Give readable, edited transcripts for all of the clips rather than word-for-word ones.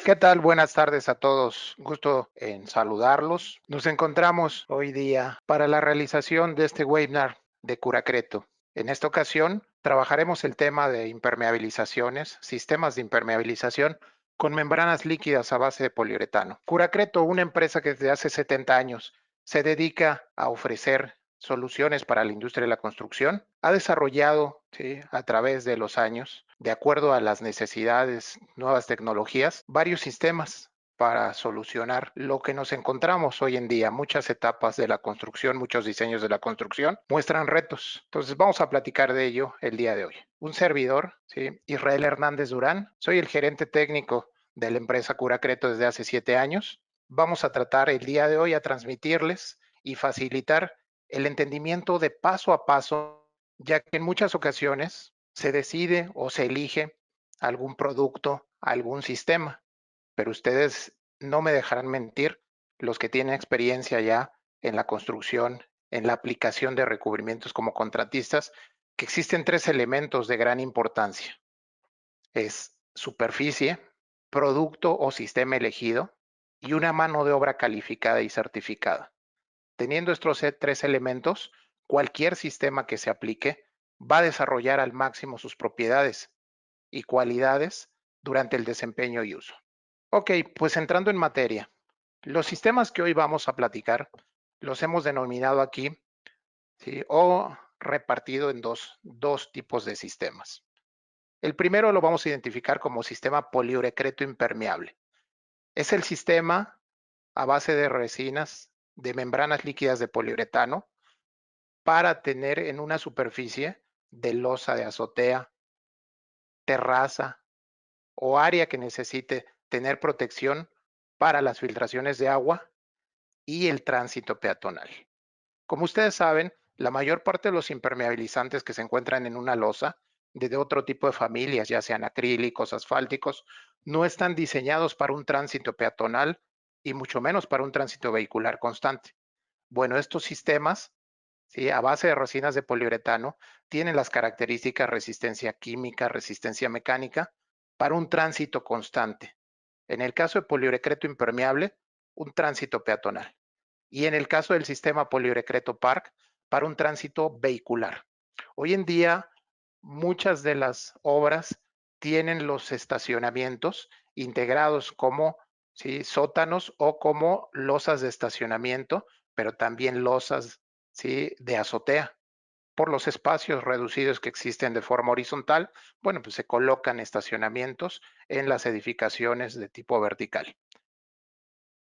¿Qué tal? Buenas tardes a todos. Gusto en saludarlos. Nos encontramos hoy día para la realización de este webinar de Curacreto. En esta ocasión trabajaremos el tema de impermeabilizaciones, sistemas de impermeabilización con membranas líquidas a base de poliuretano. Curacreto, una empresa que desde hace 70 años se dedica a ofrecer soluciones para la industria de la construcción, ha desarrollado, ¿sí?, a través de los años, de acuerdo a las necesidades, nuevas tecnologías, varios sistemas para solucionar lo que nos encontramos hoy en día. Muchas etapas de la construcción, muchos diseños de la construcción muestran retos. Entonces vamos a platicar de ello el día de hoy. Un servidor, ¿sí?, Israel Hernández Durán, soy el gerente técnico de la empresa Curacreto desde hace 7 años. Vamos a tratar el día de hoy a transmitirles y facilitar el entendimiento de paso a paso, ya que en muchas ocasiones se decide o se elige algún producto, algún sistema, pero ustedes no me dejarán mentir, los que tienen experiencia ya en la construcción, en la aplicación de recubrimientos como contratistas, que existen tres elementos de gran importancia. Es superficie, producto o sistema elegido y una mano de obra calificada y certificada. Teniendo estos tres elementos, cualquier sistema que se aplique va a desarrollar al máximo sus propiedades y cualidades durante el desempeño y uso. Ok, pues entrando en materia, los sistemas que hoy vamos a platicar los hemos denominado aquí, ¿sí?, o repartido en dos tipos de sistemas. El primero lo vamos a identificar como sistema poliuretano impermeable. Es el sistema a base de resinas, de membranas líquidas de poliuretano, para tener en una superficie de losa de azotea, terraza o área que necesite tener protección para las filtraciones de agua y el tránsito peatonal. Como ustedes saben, la mayor parte de los impermeabilizantes que se encuentran en una losa, de otro tipo de familias, ya sean acrílicos, asfálticos, no están diseñados para un tránsito peatonal y mucho menos para un tránsito vehicular constante. Bueno, estos sistemas, ¿sí?, a base de resinas de poliuretano, tienen las características resistencia química, resistencia mecánica, para un tránsito constante. En el caso de poliuretano impermeable, un tránsito peatonal. Y en el caso del sistema poliuretano Park, para un tránsito vehicular. Hoy en día, muchas de las obras tienen los estacionamientos integrados como, ¿sí?, sótanos o como losas de estacionamiento, pero también losas, ¿sí?, de azotea. Por los espacios reducidos que existen de forma horizontal, bueno, pues se colocan estacionamientos en las edificaciones de tipo vertical.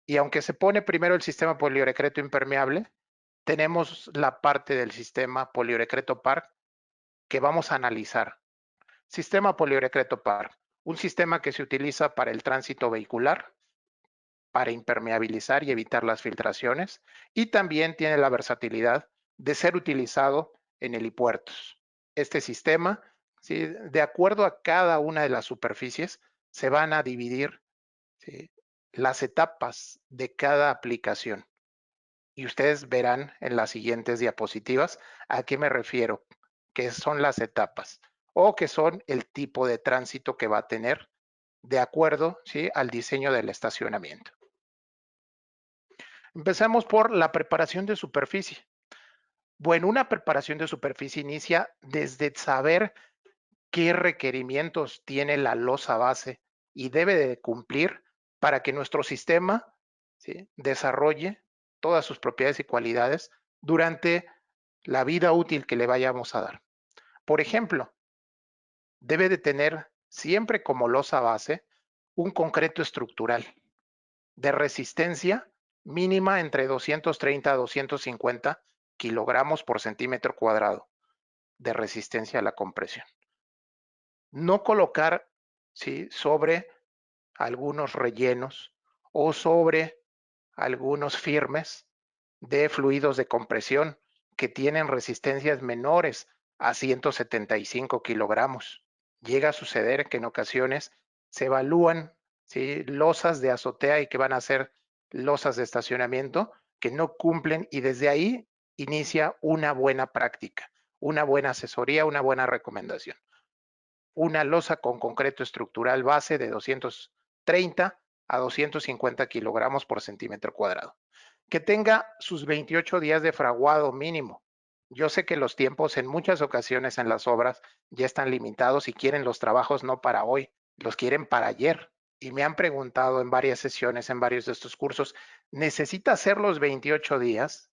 Y aunque se pone primero el sistema poliuretano impermeable, tenemos la parte del sistema poliuretano Park que vamos a analizar. Sistema poliuretano Park, un sistema que se utiliza para el tránsito vehicular, para impermeabilizar y evitar las filtraciones, y también tiene la versatilidad de ser utilizado en helipuertos. Este sistema, ¿sí?, de acuerdo a cada una de las superficies, se van a dividir, ¿sí?, las etapas de cada aplicación. Y ustedes verán en las siguientes diapositivas a qué me refiero, qué son las etapas o qué son el tipo de tránsito que va a tener de acuerdo, ¿sí?, al diseño del estacionamiento. Empezamos por la preparación de superficie. Bueno, una preparación de superficie inicia desde saber qué requerimientos tiene la losa base y debe de cumplir para que nuestro sistema, ¿sí?, desarrolle todas sus propiedades y cualidades durante la vida útil que le vayamos a dar. Por ejemplo, debe de tener siempre como losa base un concreto estructural de resistencia mínima entre 230 a 250 kilogramos por centímetro cuadrado de resistencia a la compresión. No colocar, ¿sí?, sobre algunos rellenos o sobre algunos firmes de fluidos de compresión que tienen resistencias menores a 175 kilogramos. Llega a suceder que en ocasiones se evalúan, ¿sí?, losas de azotea y que van a ser losas de estacionamiento que no cumplen, y desde ahí inicia una buena práctica, una buena asesoría, una buena recomendación. Una losa con concreto estructural base de 30 a 250 kilogramos por centímetro cuadrado. Que tenga sus 28 días de fraguado mínimo. Yo sé que los tiempos en muchas ocasiones en las obras ya están limitados y quieren los trabajos no para hoy, los quieren para ayer. Y me han preguntado en varias sesiones, en varios de estos cursos, ¿necesita hacer los 28 días?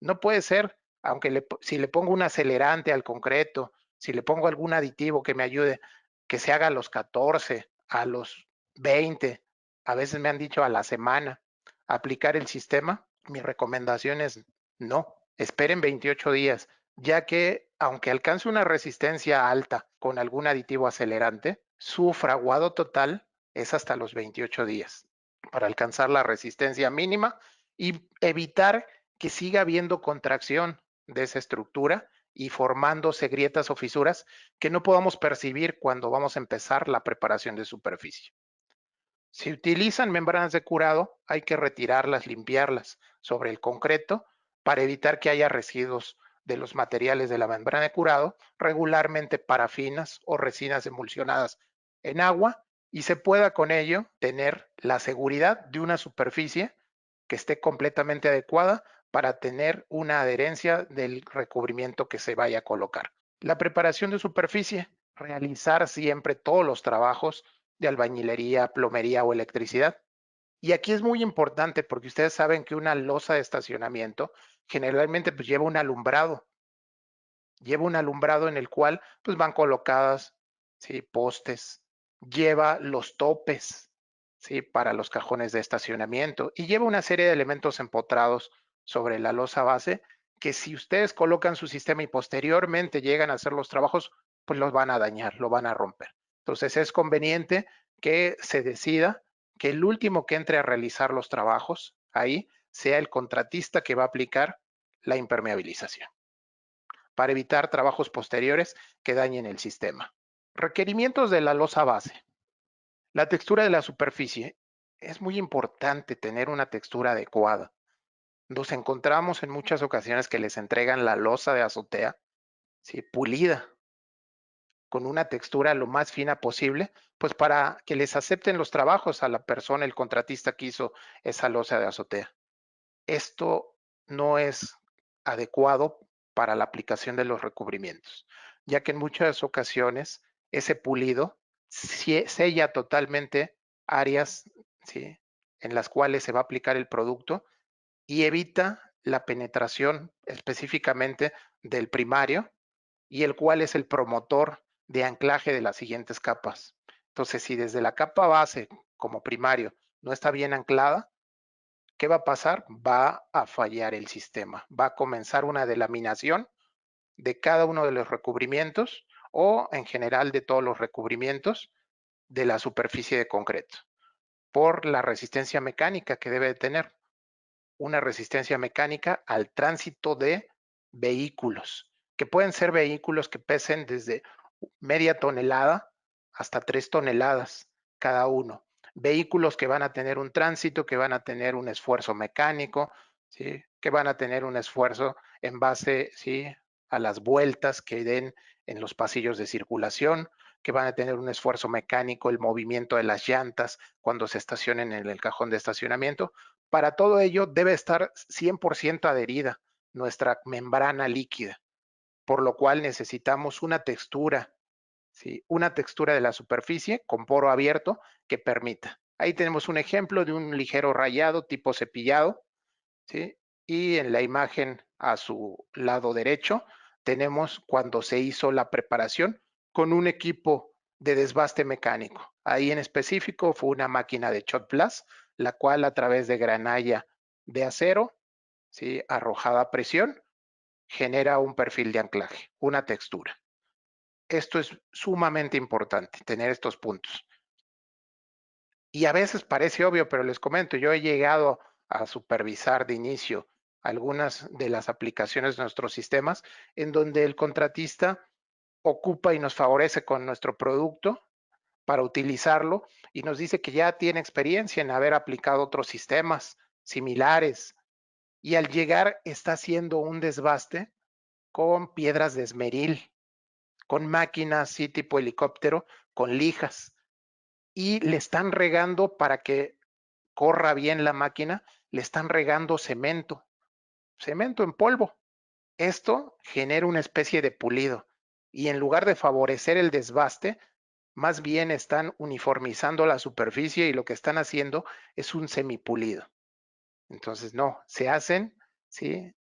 No puede ser, aunque si le pongo un acelerante al concreto, si le pongo algún aditivo que me ayude, que se haga a los 14, a los 20, a veces me han dicho a la semana, aplicar el sistema. Mi recomendación es no, esperen 28 días, ya que aunque alcance una resistencia alta con algún aditivo acelerante, su fraguado total es hasta los 28 días para alcanzar la resistencia mínima y evitar que siga habiendo contracción de esa estructura y formándose grietas o fisuras que no podamos percibir cuando vamos a empezar la preparación de superficie. Si utilizan membranas de curado, hay que retirarlas, limpiarlas sobre el concreto para evitar que haya residuos de los materiales de la membrana de curado, regularmente parafinas o resinas emulsionadas en agua, y se pueda con ello tener la seguridad de una superficie que esté completamente adecuada para tener una adherencia del recubrimiento que se vaya a colocar. La preparación de superficie, realizar siempre todos los trabajos de albañilería, plomería o electricidad. Y aquí es muy importante porque ustedes saben que una losa de estacionamiento generalmente pues lleva un alumbrado en el cual pues van colocadas, ¿sí?, postes, lleva los topes, ¿sí?, para los cajones de estacionamiento y lleva una serie de elementos empotrados sobre la losa base que si ustedes colocan su sistema y posteriormente llegan a hacer los trabajos, pues los van a dañar, lo van a romper. Entonces es conveniente que se decida que el último que entre a realizar los trabajos ahí sea el contratista que va a aplicar la impermeabilización para evitar trabajos posteriores que dañen el sistema. Requerimientos de la losa base. La textura de la superficie. Es muy importante tener una textura adecuada. Nos encontramos en muchas ocasiones que les entregan la losa de azotea, ¿sí?, pulida, con una textura lo más fina posible, pues para que les acepten los trabajos a la persona, el contratista que hizo esa losa de azotea. Esto no es adecuado para la aplicación de los recubrimientos, ya que en muchas ocasiones ese pulido sella totalmente áreas, ¿sí?, en las cuales se va a aplicar el producto y evita la penetración específicamente del primario y el cual es el promotor de anclaje de las siguientes capas. Entonces, si desde la capa base como primario no está bien anclada, ¿qué va a pasar? Va a fallar el sistema, va a comenzar una delaminación de cada uno de los recubrimientos o en general de todos los recubrimientos de la superficie de concreto por la resistencia mecánica que debe de tener. Una resistencia mecánica al tránsito de vehículos, que pueden ser vehículos que pesen desde media tonelada hasta 3 toneladas cada uno. Vehículos que van a tener un tránsito, que van a tener un esfuerzo mecánico, ¿sí?, que van a tener un esfuerzo en base, ¿sí?, a las vueltas que den en los pasillos de circulación, que van a tener un esfuerzo mecánico, el movimiento de las llantas cuando se estacionen en el cajón de estacionamiento. Para todo ello debe estar 100% adherida nuestra membrana líquida, por lo cual necesitamos una textura, ¿sí?, una textura de la superficie con poro abierto que permita. Ahí tenemos un ejemplo de un ligero rayado tipo cepillado, ¿sí? Y en la imagen a su lado derecho tenemos cuando se hizo la preparación con un equipo de desbaste mecánico. Ahí en específico fue una máquina de Shot Blast, la cual a través de granalla de acero, ¿sí?, arrojada a presión, genera un perfil de anclaje, una textura. Esto es sumamente importante, tener estos puntos. Y a veces parece obvio, pero les comento, yo he llegado a supervisar de inicio algunas de las aplicaciones de nuestros sistemas en donde el contratista ocupa y nos favorece con nuestro producto para utilizarlo y nos dice que ya tiene experiencia en haber aplicado otros sistemas similares y al llegar está haciendo un desbaste con piedras de esmeril, con máquinas, sí, tipo helicóptero, con lijas. y le están regando para que corra bien la máquina, le están regando cemento, cemento en polvo. Esto genera una especie de pulido y en lugar de favorecer el desbaste, más bien están uniformizando la superficie y lo que están haciendo es un semipulido. Entonces, no, se hacen, ¿sí?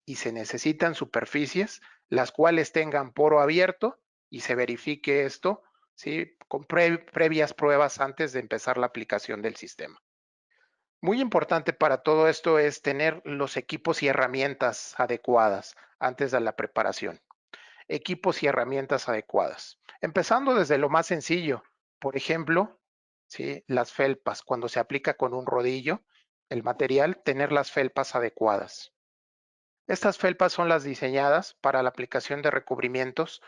Y se necesitan superficies las cuales tengan poro abierto y se verifique esto, ¿sí? Con previas pruebas antes de empezar la aplicación del sistema. Muy importante para todo esto es tener los equipos y herramientas adecuadas antes de la preparación. Equipos y herramientas adecuadas. Empezando desde lo más sencillo, por ejemplo, ¿sí? Las felpas, cuando se aplica con un rodillo, el material, tener las felpas adecuadas. Estas felpas son las diseñadas para la aplicación de recubrimientos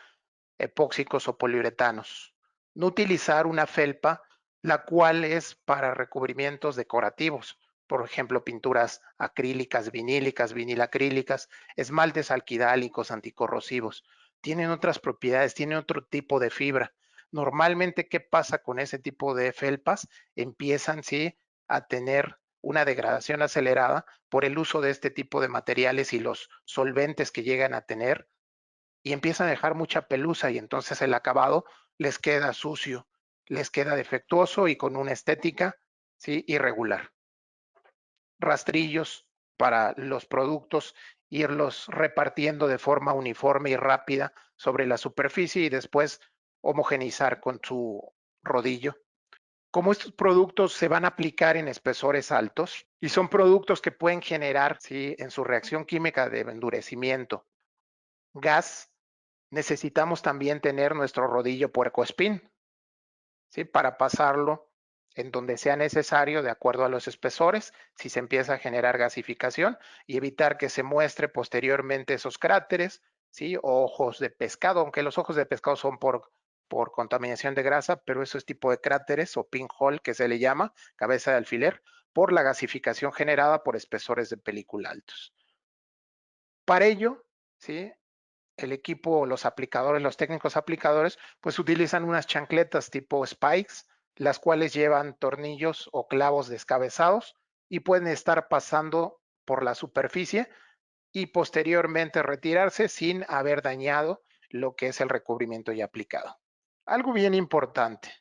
epóxicos o poliuretanos. No utilizar una felpa la cual es para recubrimientos decorativos, por ejemplo, pinturas acrílicas, vinílicas, vinilacrílicas, esmaltes alquidálicos, anticorrosivos. Tienen otras propiedades, tienen otro tipo de fibra. Normalmente, ¿qué pasa con ese tipo de felpas? Empiezan, sí, a tener una degradación acelerada por el uso de este tipo de materiales y los solventes que llegan a tener y empiezan a dejar mucha pelusa y entonces el acabado les queda sucio, les queda defectuoso y con una estética, ¿sí? Irregular. Rastrillos para los productos, irlos repartiendo de forma uniforme y rápida sobre la superficie y después homogenizar con su rodillo. Como estos productos se van a aplicar en espesores altos y son productos que pueden generar, ¿sí? En su reacción química de endurecimiento, gas, necesitamos también tener nuestro rodillo puercoespín, ¿sí? Para pasarlo en donde sea necesario de acuerdo a los espesores, si se empieza a generar gasificación y evitar que se muestre posteriormente esos cráteres, ¿sí? O ojos de pescado, aunque los ojos de pescado son por contaminación de grasa, pero eso es tipo de cráteres o pinhole que se le llama, cabeza de alfiler, por la gasificación generada por espesores de película altos. Para ello, ¿sí? El equipo, los aplicadores, los técnicos aplicadores, pues utilizan unas chancletas tipo spikes, las cuales llevan tornillos o clavos descabezados y pueden estar pasando por la superficie y posteriormente retirarse sin haber dañado lo que es el recubrimiento ya aplicado. Algo bien importante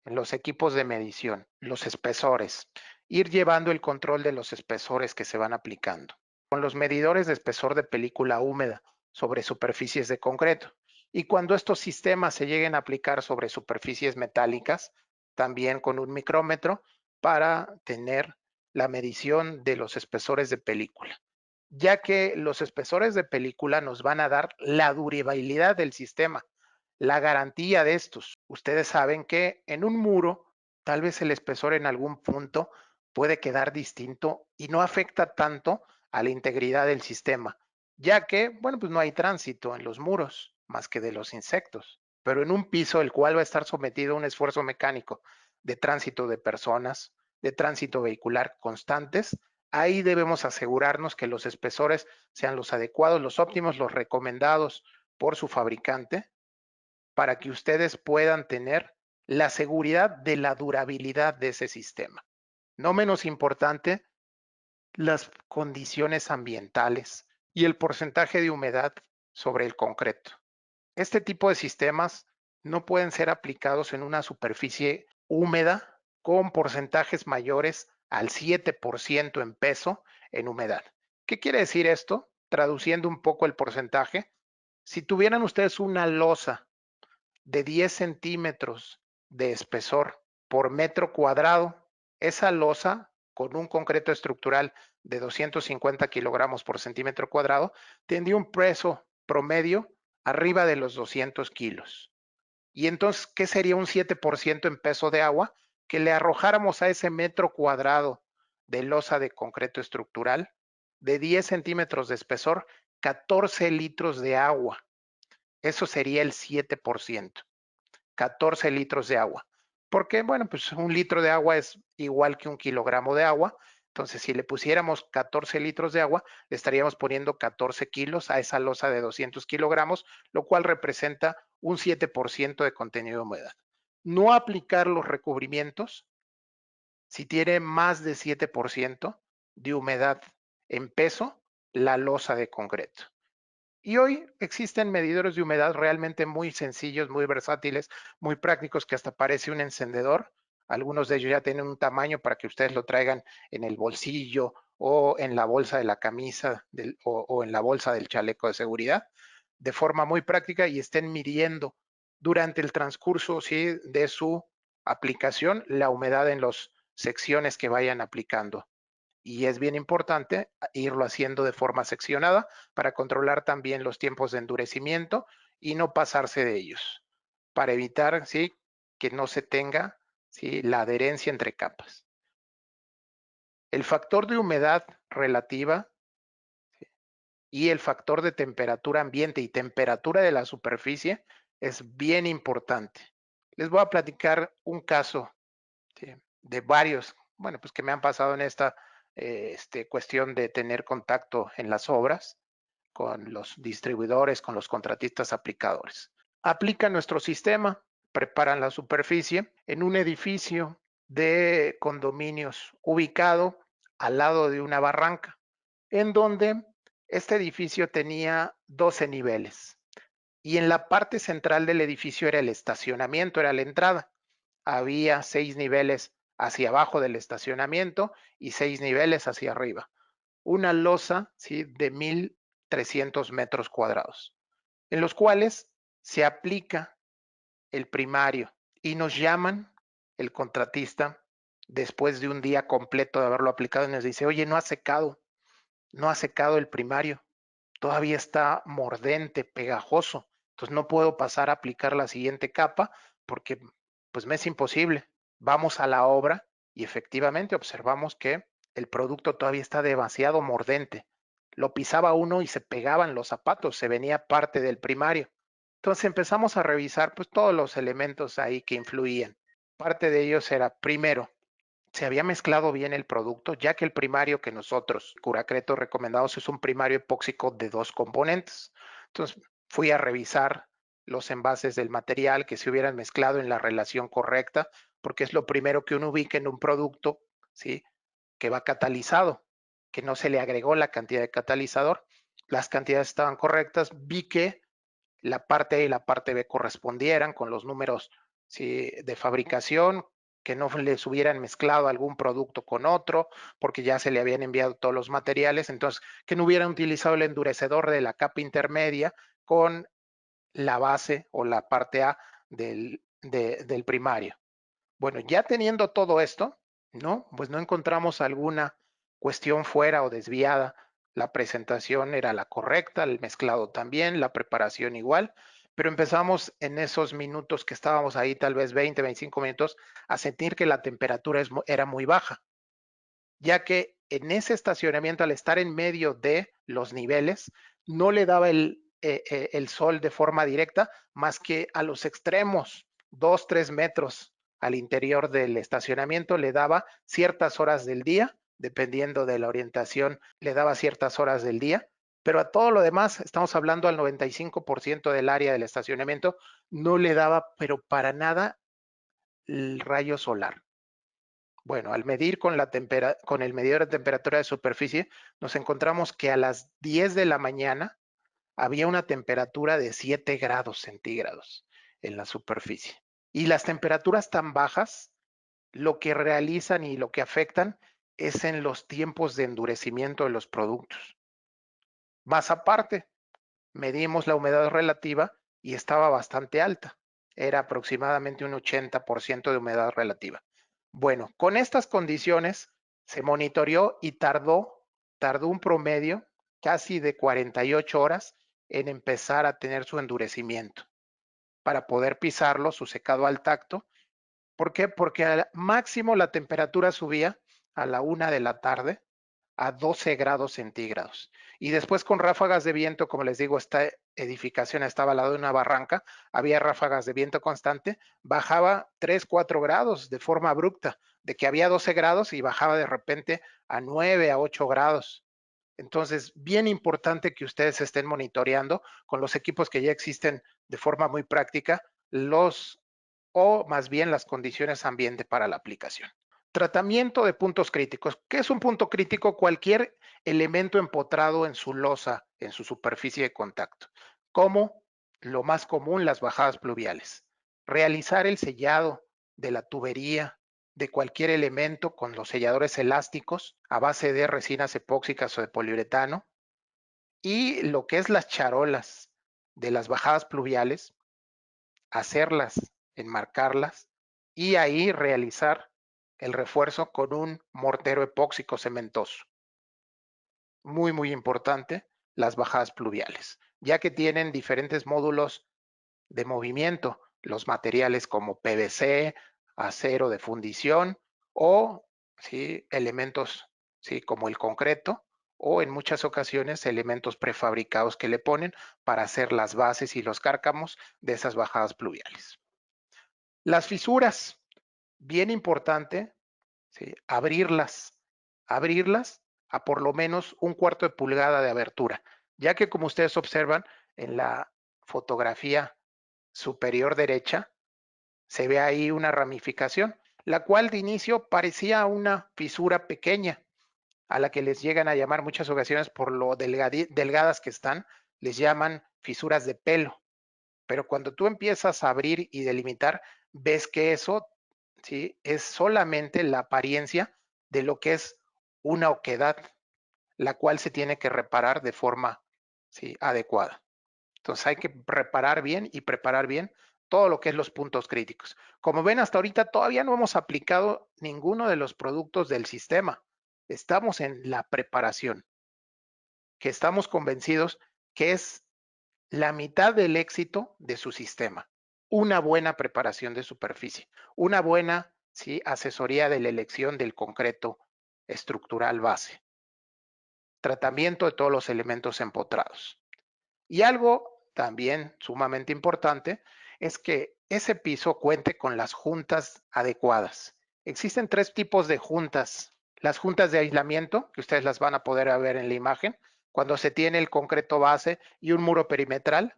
en los equipos de medición, los espesores, ir llevando el control de los espesores que se van aplicando con los medidores de espesor de película húmeda sobre superficies de concreto. Y cuando estos sistemas se lleguen a aplicar sobre superficies metálicas, también con un micrómetro para tener la medición de los espesores de película, ya que los espesores de película nos van a dar la durabilidad del sistema, la garantía de estos. Ustedes saben que en un muro, tal vez el espesor en algún punto puede quedar distinto y no afecta tanto a la integridad del sistema, ya que, bueno, pues no hay tránsito en los muros más que de los insectos, pero en un piso el cual va a estar sometido a un esfuerzo mecánico de tránsito de personas, de tránsito vehicular constantes, ahí debemos asegurarnos que los espesores sean los adecuados, los óptimos, los recomendados por su fabricante, para que ustedes puedan tener la seguridad de la durabilidad de ese sistema. No menos importante, las condiciones ambientales y el porcentaje de humedad sobre el concreto. Este tipo de sistemas no pueden ser aplicados en una superficie húmeda con porcentajes mayores al 7% en peso en humedad. ¿Qué quiere decir esto? Traduciendo un poco el porcentaje, si tuvieran ustedes una losa de 10 centímetros de espesor por metro cuadrado, esa losa con un concreto estructural de 250 kilogramos por centímetro cuadrado tendría un peso promedio arriba de los 200 kilos. Y entonces, ¿qué sería un 7% en peso de agua? Que le arrojáramos a ese metro cuadrado de losa de concreto estructural de 10 centímetros de espesor, 14 litros de agua. Eso sería el 7%. 14 litros de agua. Porque, bueno, pues un litro de agua es igual que un kilogramo de agua. Entonces, si le pusiéramos 14 litros de agua, le estaríamos poniendo 14 kilos a esa losa de 200 kilogramos, lo cual representa un 7% de contenido de humedad. No aplicar los recubrimientos si tiene más de 7% de humedad en peso la losa de concreto. Y hoy existen medidores de humedad realmente muy sencillos, muy versátiles, muy prácticos, que hasta parece un encendedor. Algunos de ellos ya tienen un tamaño para que ustedes lo traigan en el bolsillo o en la bolsa de la camisa o en la bolsa del chaleco de seguridad, de forma muy práctica, y estén midiendo durante el transcurso, ¿sí?, de su aplicación la humedad en las secciones que vayan aplicando. Y es bien importante irlo haciendo de forma seccionada para controlar también los tiempos de endurecimiento y no pasarse de ellos, para evitar, ¿sí?, que no se tenga, ¿sí?, la adherencia entre capas. El factor de humedad relativa y el factor de temperatura ambiente y temperatura de la superficie es bien importante. Les voy a platicar un caso, ¿sí?, de varios, bueno, pues que me han pasado en esta cuestión de tener contacto en las obras con los distribuidores, con los contratistas aplicadores. Aplican nuestro sistema, preparan la superficie en un edificio de condominios ubicado al lado de una barranca, en donde este edificio tenía 12 niveles y en la parte central del edificio era el estacionamiento, era la entrada. Había 6 niveles hacia abajo del estacionamiento y 6 niveles hacia arriba. Una losa, ¿sí?, de 1,300 metros cuadrados, en los cuales se aplica el primario y nos llaman el contratista después de un día completo de haberlo aplicado y nos dice: oye, no ha secado el primario, todavía está mordente, pegajoso, entonces no puedo pasar a aplicar la siguiente capa porque pues me es imposible. Vamos a la obra y efectivamente observamos que el producto todavía está demasiado mordente. Lo pisaba uno y se pegaban los zapatos, se venía parte del primario. Entonces empezamos a revisar pues todos los elementos ahí que influían. Parte de ellos era, primero, se había mezclado bien el producto, ya que el primario que nosotros, Curacreto, recomendamos es un primario epóxico de 2 componentes. Entonces fui a revisar los envases del material, que se hubieran mezclado en la relación correcta, porque es lo primero que uno ubica en un producto, ¿sí?, que va catalizado, que no se le agregó la cantidad de catalizador. Las cantidades estaban correctas, vi que la parte A y la parte B correspondieran con los números, ¿sí?, de fabricación, que no les hubieran mezclado algún producto con otro, porque ya se le habían enviado todos los materiales, entonces que no hubieran utilizado el endurecedor de la capa intermedia con la base o la parte A del primario. Bueno, ya teniendo todo esto, ¿no?, pues no encontramos alguna cuestión fuera o desviada. La presentación era la correcta, el mezclado también, la preparación igual, pero empezamos en esos minutos que estábamos ahí, tal vez 20, 25 minutos, a sentir que la temperatura era muy baja, ya que en ese estacionamiento, al estar en medio de los niveles, no le daba el sol de forma directa más que a los extremos, 2, 3 metros al interior del estacionamiento, le daba ciertas horas del día, dependiendo de la orientación, le daba ciertas horas del día, pero a todo lo demás, estamos hablando al 95% del área del estacionamiento, no le daba, pero para nada, el rayo solar. Bueno, al medir con el medidor de temperatura de superficie, nos encontramos que a las 10 de la mañana había una temperatura de 7 grados centígrados en la superficie. Y las temperaturas tan bajas, lo que realizan y lo que afectan es en los tiempos de endurecimiento de los productos. Más aparte, medimos la humedad relativa y estaba bastante alta. Era aproximadamente un 80% de humedad relativa. Bueno, con estas condiciones se monitoreó y tardó un promedio casi de 48 horas en empezar a tener su endurecimiento para poder pisarlo, su secado al tacto. ¿Por qué? Porque al máximo la temperatura subía a la 1 de la tarde a 12 grados centígrados. Y después con ráfagas de viento, como les digo, esta edificación estaba al lado de una barranca, había ráfagas de viento constante, bajaba 3, 4 grados de forma abrupta, de que había 12 grados y bajaba de repente a 9, a 8 grados. Entonces, bien importante que ustedes estén monitoreando con los equipos que ya existen de forma muy práctica los o más bien las condiciones ambiente para la aplicación. Tratamiento de puntos críticos. ¿Qué es un punto crítico? Cualquier elemento empotrado en su losa, en su superficie de contacto, como lo más común, las bajadas pluviales. Realizar el sellado de la tubería de cualquier elemento con los selladores elásticos a base de resinas epóxicas o de poliuretano, y lo que es las charolas de las bajadas pluviales, hacerlas, enmarcarlas y ahí realizar el refuerzo con un mortero epóxico cementoso. Muy, muy importante, las bajadas pluviales, ya que tienen diferentes módulos de movimiento, los materiales como PVC, acero de fundición o ¿sí? Elementos ¿sí? Como el concreto o en muchas ocasiones elementos prefabricados que le ponen para hacer las bases y los cárcamos de esas bajadas pluviales. Las fisuras, bien importante, ¿sí? Abrirlas a por lo menos 1/4 de pulgada de abertura, ya que como ustedes observan en la fotografía superior derecha, se ve ahí una ramificación, la cual de inicio parecía una fisura pequeña, a la que les llegan a llamar muchas ocasiones por lo delgadas que están, les llaman fisuras de pelo. Pero cuando tú empiezas a abrir y delimitar, ves que eso ¿sí? Es solamente la apariencia de lo que es una oquedad, la cual se tiene que reparar de forma ¿sí? Adecuada. Entonces hay que reparar bien y preparar bien todo lo que es los puntos críticos. Como ven, hasta ahorita todavía no hemos aplicado ninguno de los productos del sistema. Estamos en la preparación, que estamos convencidos que es la mitad del éxito de su sistema. Una buena preparación de superficie, una buena ¿sí? Asesoría de la elección del concreto estructural base, tratamiento de todos los elementos empotrados. Y algo también sumamente importante es que ese piso cuente con las juntas adecuadas. Existen 3 tipos de juntas. Las juntas de aislamiento, que ustedes las van a poder ver en la imagen, cuando se tiene el concreto base y un muro perimetral,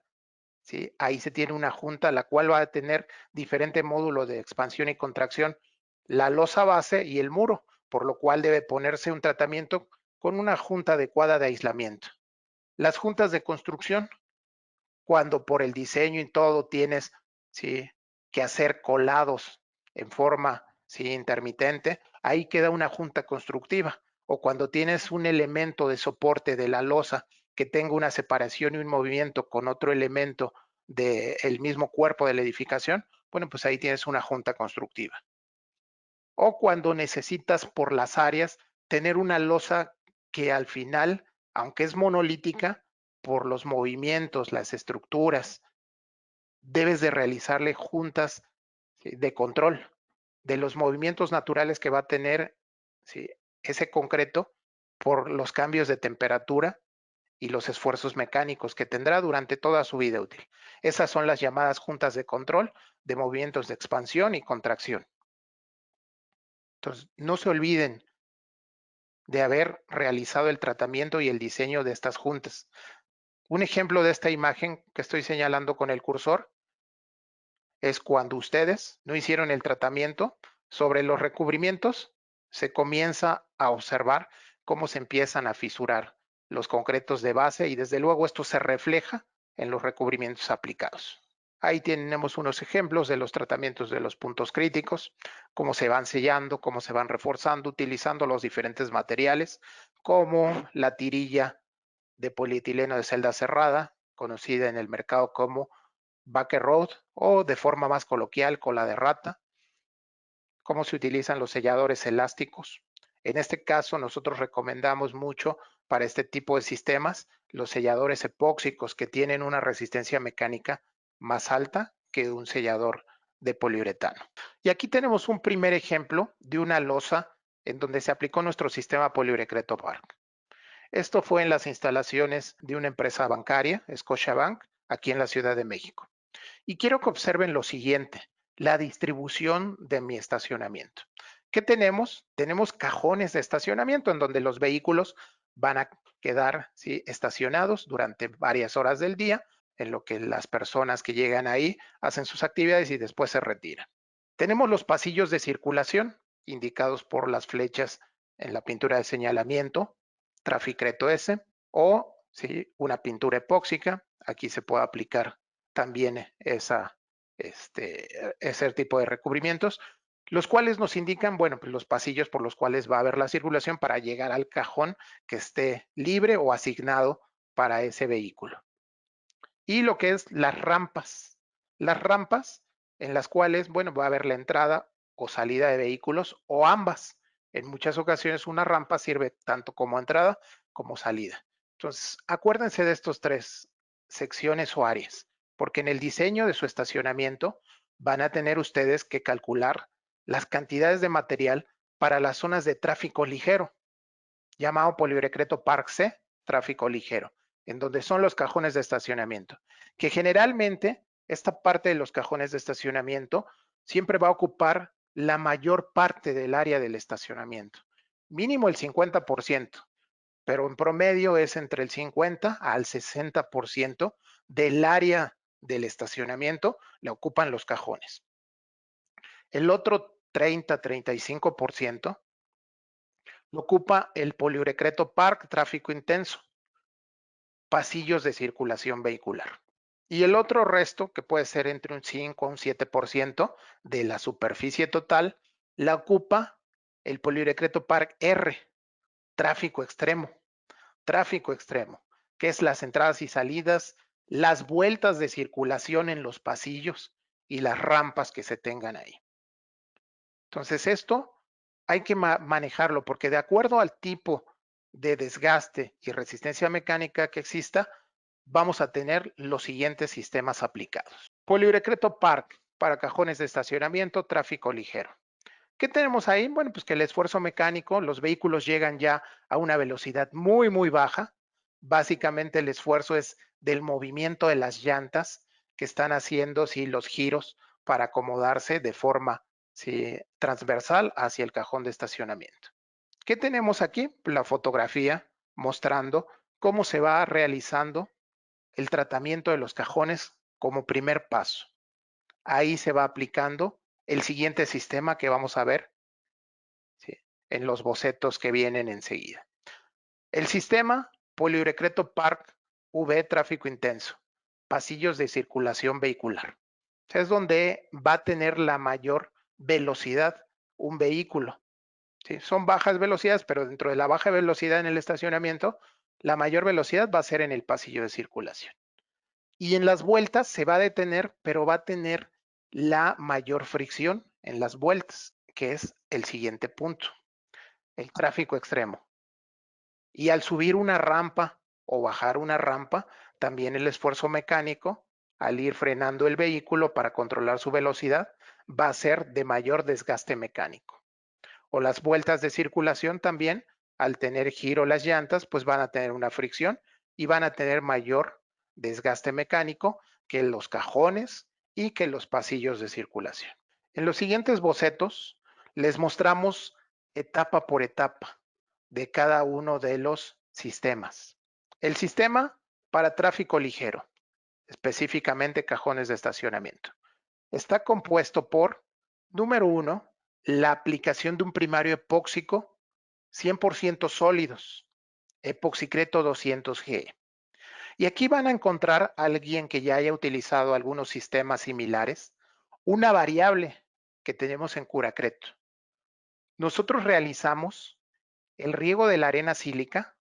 ¿sí? Ahí se tiene una junta la cual va a tener diferente módulo de expansión y contracción, la losa base y el muro, por lo cual debe ponerse un tratamiento con una junta adecuada de aislamiento. Las juntas de construcción, cuando por el diseño y todo tienes ¿sí? Que hacer colados en forma ¿sí? Intermitente, ahí queda una junta constructiva. O cuando tienes un elemento de soporte de la losa que tenga una separación y un movimiento con otro elemento del mismo cuerpo de la edificación, bueno, pues ahí tienes una junta constructiva. O cuando necesitas por las áreas tener una losa que al final, aunque es monolítica, por los movimientos, las estructuras, debes de realizarle juntas ¿sí? De control de los movimientos naturales que va a tener ¿sí? Ese concreto por los cambios de temperatura y los esfuerzos mecánicos que tendrá durante toda su vida útil. Esas son las llamadas juntas de control de movimientos de expansión y contracción. Entonces, no se olviden de haber realizado el tratamiento y el diseño de estas juntas. Un ejemplo de esta imagen que estoy señalando con el cursor es cuando ustedes no hicieron el tratamiento sobre los recubrimientos, se comienza a observar cómo se empiezan a fisurar los concretos de base y desde luego esto se refleja en los recubrimientos aplicados. Ahí tenemos unos ejemplos de los tratamientos de los puntos críticos, cómo se van sellando, cómo se van reforzando, utilizando los diferentes materiales, como la tirilla de polietileno de celda cerrada, conocida en el mercado como Baker Road o de forma más coloquial cola de rata, cómo se utilizan los selladores elásticos. En este caso nosotros recomendamos mucho para este tipo de sistemas los selladores epóxicos que tienen una resistencia mecánica más alta que un sellador de poliuretano. Y aquí tenemos un primer ejemplo de una losa en donde se aplicó nuestro sistema Poliurecreto Park. Esto fue en las instalaciones de una empresa bancaria, Scotiabank, aquí en la Ciudad de México. Y quiero que observen lo siguiente, la distribución de mi estacionamiento. ¿Qué tenemos? Tenemos cajones de estacionamiento en donde los vehículos van a quedar ¿sí? Estacionados durante varias horas del día en lo que las personas que llegan ahí hacen sus actividades y después se retiran. Tenemos los pasillos de circulación, indicados por las flechas en la pintura de señalamiento, Traficreto S, o ¿sí? Una pintura epóxica. Aquí se puede aplicar también ese tipo de recubrimientos, los cuales nos indican, bueno, pues los pasillos por los cuales va a haber la circulación para llegar al cajón que esté libre o asignado para ese vehículo. Y lo que es las rampas en las cuales, bueno, va a haber la entrada o salida de vehículos o ambas. En muchas ocasiones una rampa sirve tanto como entrada como salida. Entonces, acuérdense de estos tres secciones o áreas, porque en el diseño de su estacionamiento van a tener ustedes que calcular las cantidades de material para las zonas de tráfico ligero, llamado Poliurecreto Park C, tráfico ligero, en donde son los cajones de estacionamiento, que generalmente esta parte de los cajones de estacionamiento siempre va a ocupar la mayor parte del área del estacionamiento, mínimo el 50%, pero en promedio es entre el 50 al 60% del área del estacionamiento le ocupan los cajones. El otro 30-35% lo ocupa el Poliurecreto Park tráfico intenso, pasillos de circulación vehicular. Y el otro resto, que puede ser entre un 5 a un 7% de la superficie total, la ocupa el Poliurecreto Park R, tráfico extremo, que es las entradas y salidas, las vueltas de circulación en los pasillos y las rampas que se tengan ahí. Entonces esto hay que manejarlo porque de acuerdo al tipo de desgaste y resistencia mecánica que exista, vamos a tener los siguientes sistemas aplicados. Poliurecreto Park para cajones de estacionamiento, tráfico ligero. ¿Qué tenemos ahí? Bueno, pues que el esfuerzo mecánico, los vehículos llegan ya a una velocidad muy baja. Básicamente el esfuerzo es del movimiento de las llantas que están haciendo sí, los giros para acomodarse de forma sí, transversal hacia el cajón de estacionamiento. ¿Qué tenemos aquí? La fotografía mostrando cómo se va realizando el tratamiento de los cajones como primer paso. Ahí se va aplicando el siguiente sistema que vamos a ver, ¿sí?, en los bocetos que vienen enseguida. El sistema Poliurecreto Park V tráfico intenso, pasillos de circulación vehicular. Es donde va a tener la mayor velocidad un vehículo. ¿Sí? Son bajas velocidades, pero dentro de la baja velocidad en el estacionamiento, la mayor velocidad va a ser en el pasillo de circulación. Y en las vueltas se va a detener, pero va a tener la mayor fricción en las vueltas, que es el siguiente punto, el tráfico extremo. Y al subir una rampa o bajar una rampa, también el esfuerzo mecánico, al ir frenando el vehículo para controlar su velocidad, va a ser de mayor desgaste mecánico. O las vueltas de circulación también, al tener giro las llantas, pues van a tener una fricción y van a tener mayor desgaste mecánico que los cajones y que los pasillos de circulación. En los siguientes bocetos les mostramos etapa por etapa de cada uno de los sistemas. El sistema para tráfico ligero, específicamente cajones de estacionamiento, está compuesto por, número uno, la aplicación de un primario epóxico 100% sólidos, Epoxicreto 200G. Y aquí van a encontrar a alguien que ya haya utilizado algunos sistemas similares, una variable que tenemos en Curacreto. Nosotros realizamos el riego de la arena sílica,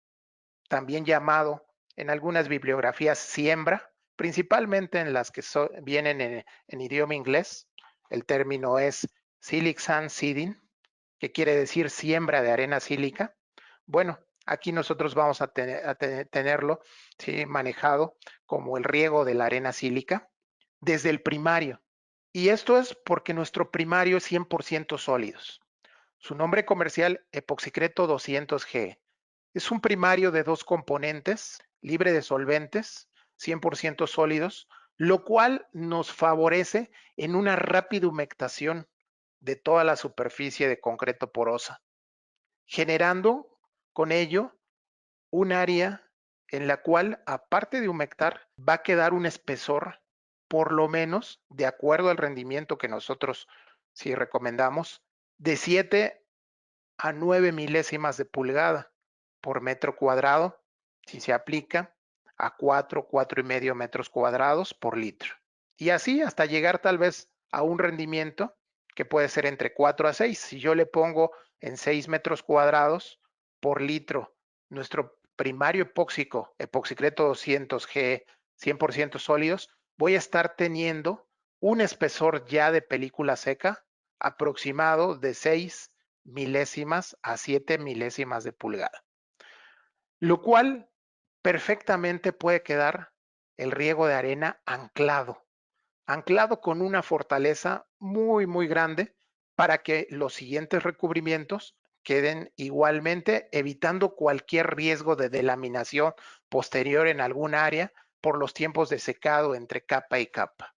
también llamado en algunas bibliografías siembra, principalmente en las que vienen en idioma inglés. El término es silic sand seeding, que quiere decir siembra de arena sílica. Bueno, aquí nosotros vamos a tenerlo, ¿sí?, manejado como el riego de la arena sílica desde el primario. Y esto es porque nuestro primario es 100% sólidos. Su nombre comercial, Epoxicreto 200G. Es un primario de dos componentes, libre de solventes, 100% sólidos, lo cual nos favorece en una rápida humectación de toda la superficie de concreto porosa, generando con ello un área en la cual, aparte de humectar, va a quedar un espesor, por lo menos, de acuerdo al rendimiento que nosotros sí recomendamos, de 7 a 9 milésimas de pulgada por metro cuadrado, si se aplica a 4,5 metros cuadrados por litro. Y así hasta llegar tal vez a un rendimiento que puede ser entre 4 a 6. Si yo le pongo en 6 metros cuadrados por litro nuestro primario epóxico, epoxicleto 200G 100% sólidos, voy a estar teniendo un espesor ya de película seca aproximado de 6 milésimas a 7 milésimas de pulgada, lo cual perfectamente puede quedar el riego de arena anclado con una fortaleza muy grande para que los siguientes recubrimientos queden igualmente, evitando cualquier riesgo de delaminación posterior en algún área por los tiempos de secado entre capa y capa.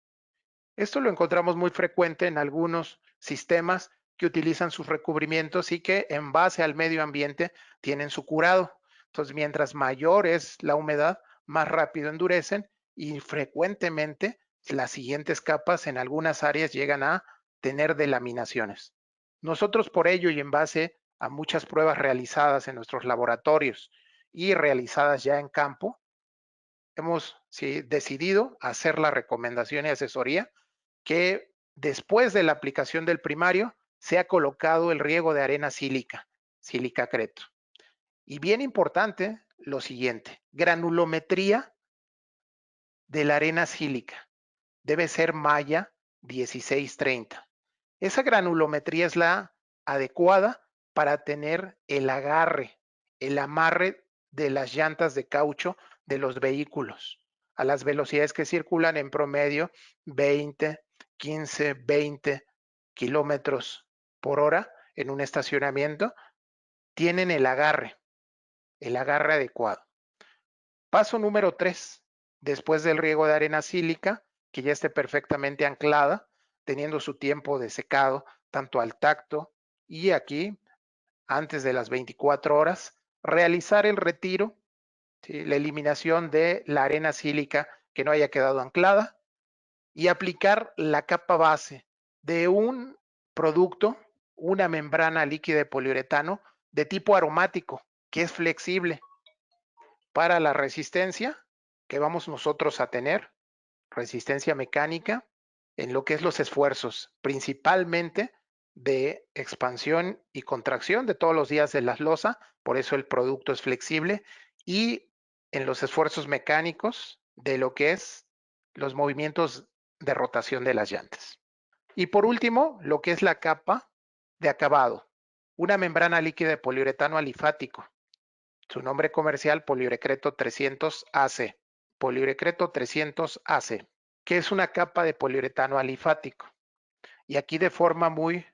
Esto lo encontramos muy frecuente en algunos sistemas que utilizan sus recubrimientos y que en base al medio ambiente tienen su curado. Entonces, mientras mayor es la humedad, más rápido endurecen y frecuentemente las siguientes capas en algunas áreas llegan a tener delaminaciones. Nosotros por ello y en base a muchas pruebas realizadas en nuestros laboratorios y realizadas ya en campo, hemos decidido hacer la recomendación y asesoría que después de la aplicación del primario se ha colocado el riego de arena sílica, sílica creto. Y bien importante lo siguiente, granulometría de la arena sílica debe ser malla 1630. Esa granulometría es la adecuada para tener el agarre, el amarre de las llantas de caucho de los vehículos a las velocidades que circulan en promedio 20, 15, 20 kilómetros por hora en un estacionamiento, tienen el agarre adecuado. Paso número 3, después del riego de arena sílica, que ya esté perfectamente anclada, teniendo su tiempo de secado, tanto al tacto y aquí, antes de las 24 horas, realizar el retiro, ¿sí? La eliminación de la arena sílica que no haya quedado anclada y aplicar la capa base de un producto, una membrana líquida de poliuretano de tipo aromático, que es flexible para la resistencia que vamos nosotros a tener, resistencia mecánica, en lo que es los esfuerzos, principalmente de expansión y contracción de todos los días de la losa, por eso el producto es flexible, y en los esfuerzos mecánicos de lo que es los movimientos de rotación de las llantas. Y por último, lo que es la capa de acabado, una membrana líquida de poliuretano alifático, su nombre comercial Poliurecreto 300 AC. Poliurecreto 300 AC, que es una capa de poliuretano alifático. Y aquí de forma muy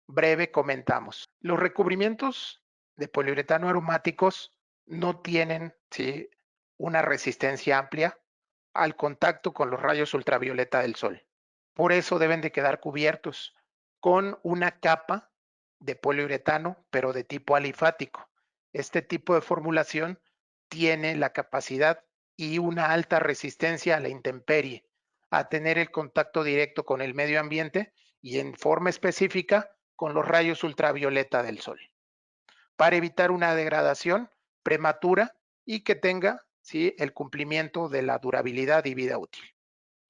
breve comentamos. Los recubrimientos de poliuretano aromáticos no tienen, ¿sí?, una resistencia amplia al contacto con los rayos ultravioleta del sol. Por eso deben de quedar cubiertos con una capa de poliuretano, pero de tipo alifático. Este tipo de formulación tiene la capacidad y una alta resistencia a la intemperie, a tener el contacto directo con el medio ambiente y en forma específica con los rayos ultravioleta del sol, para evitar una degradación prematura y que tenga, ¿sí?, el cumplimiento de la durabilidad y vida útil.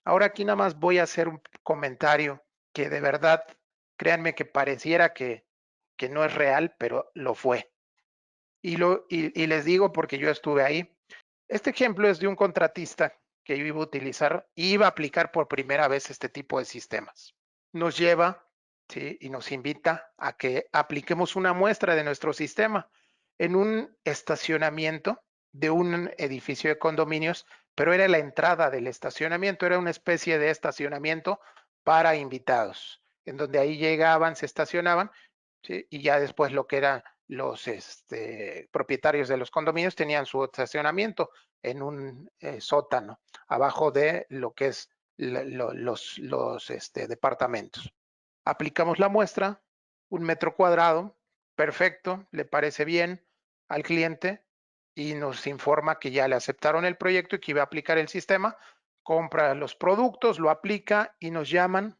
Ahora aquí nada más voy a hacer un comentario que de verdad, créanme que pareciera que no es real, pero lo fue. Y les digo porque yo estuve ahí. Este ejemplo es de un contratista que iba a utilizar, iba a aplicar por primera vez este tipo de sistemas. Nos lleva, ¿sí?, y nos invita a que apliquemos una muestra de nuestro sistema en un estacionamiento de un edificio de condominios, pero era la entrada del estacionamiento, era una especie de estacionamiento para invitados, en donde ahí llegaban, se estacionaban, ¿sí?, y ya después lo que eran los propietarios de los condominios tenían su estacionamiento en un sótano, abajo de lo que es los departamentos. Aplicamos la muestra, 1 metro cuadrado, perfecto, le parece bien al cliente, y nos informa que ya le aceptaron el proyecto y que iba a aplicar el sistema, compra los productos, lo aplica y nos llaman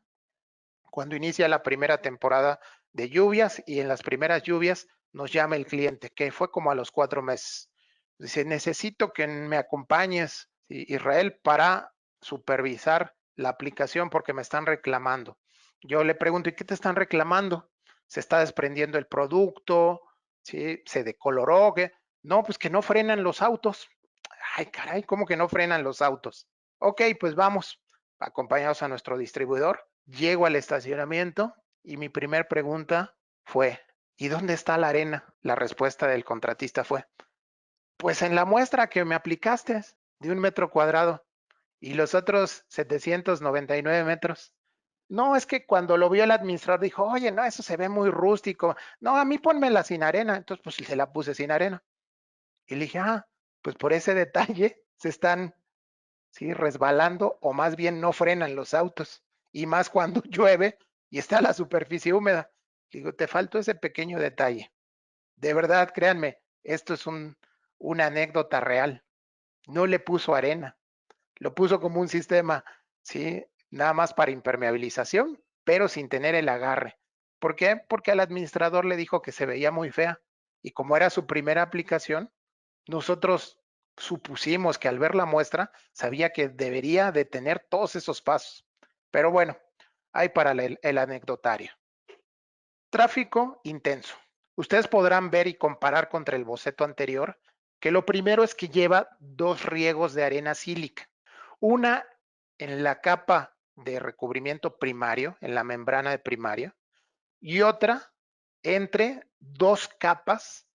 cuando inicia la primera temporada de lluvias, y en las primeras lluvias nos llama el cliente, que fue como a los 4 meses. Dice, necesito que me acompañes, ¿sí?, Israel, para supervisar la aplicación porque me están reclamando. Yo le pregunto, ¿y qué te están reclamando? ¿Se está desprendiendo el producto? ¿Sí? ¿Se decoloró? ¿Qué? No, pues que no frenan los autos. Ay, caray, ¿cómo que no frenan los autos? Ok, pues vamos, acompañados a nuestro distribuidor. Llego al estacionamiento y mi primer pregunta fue, ¿y dónde está la arena? La respuesta del contratista fue, pues en la muestra que me aplicaste de 1 metro cuadrado y los otros 799 metros. No, es que cuando lo vio el administrador dijo, oye, no, eso se ve muy rústico. No, a mí pónmela sin arena. Entonces, pues se la puse sin arena. Y le dije, pues por ese detalle se están, sí, resbalando, o más bien no frenan los autos. Y más cuando llueve y está la superficie húmeda. Digo, te faltó ese pequeño detalle. De verdad, créanme, esto es una anécdota real. No le puso arena, lo puso como un sistema, ¿sí? Nada más para impermeabilización, pero sin tener el agarre. ¿Por qué? Porque al administrador le dijo que se veía muy fea. Y como era su primera aplicación, nosotros supusimos que al ver la muestra sabía que debería de tener todos esos pasos. Pero bueno, hay para el anecdotario. Tráfico intenso. Ustedes podrán ver y comparar contra el boceto anterior que lo primero es que lleva dos riegos de arena sílica. Una en la capa de recubrimiento primario, en la membrana de primario, y otra entre dos capas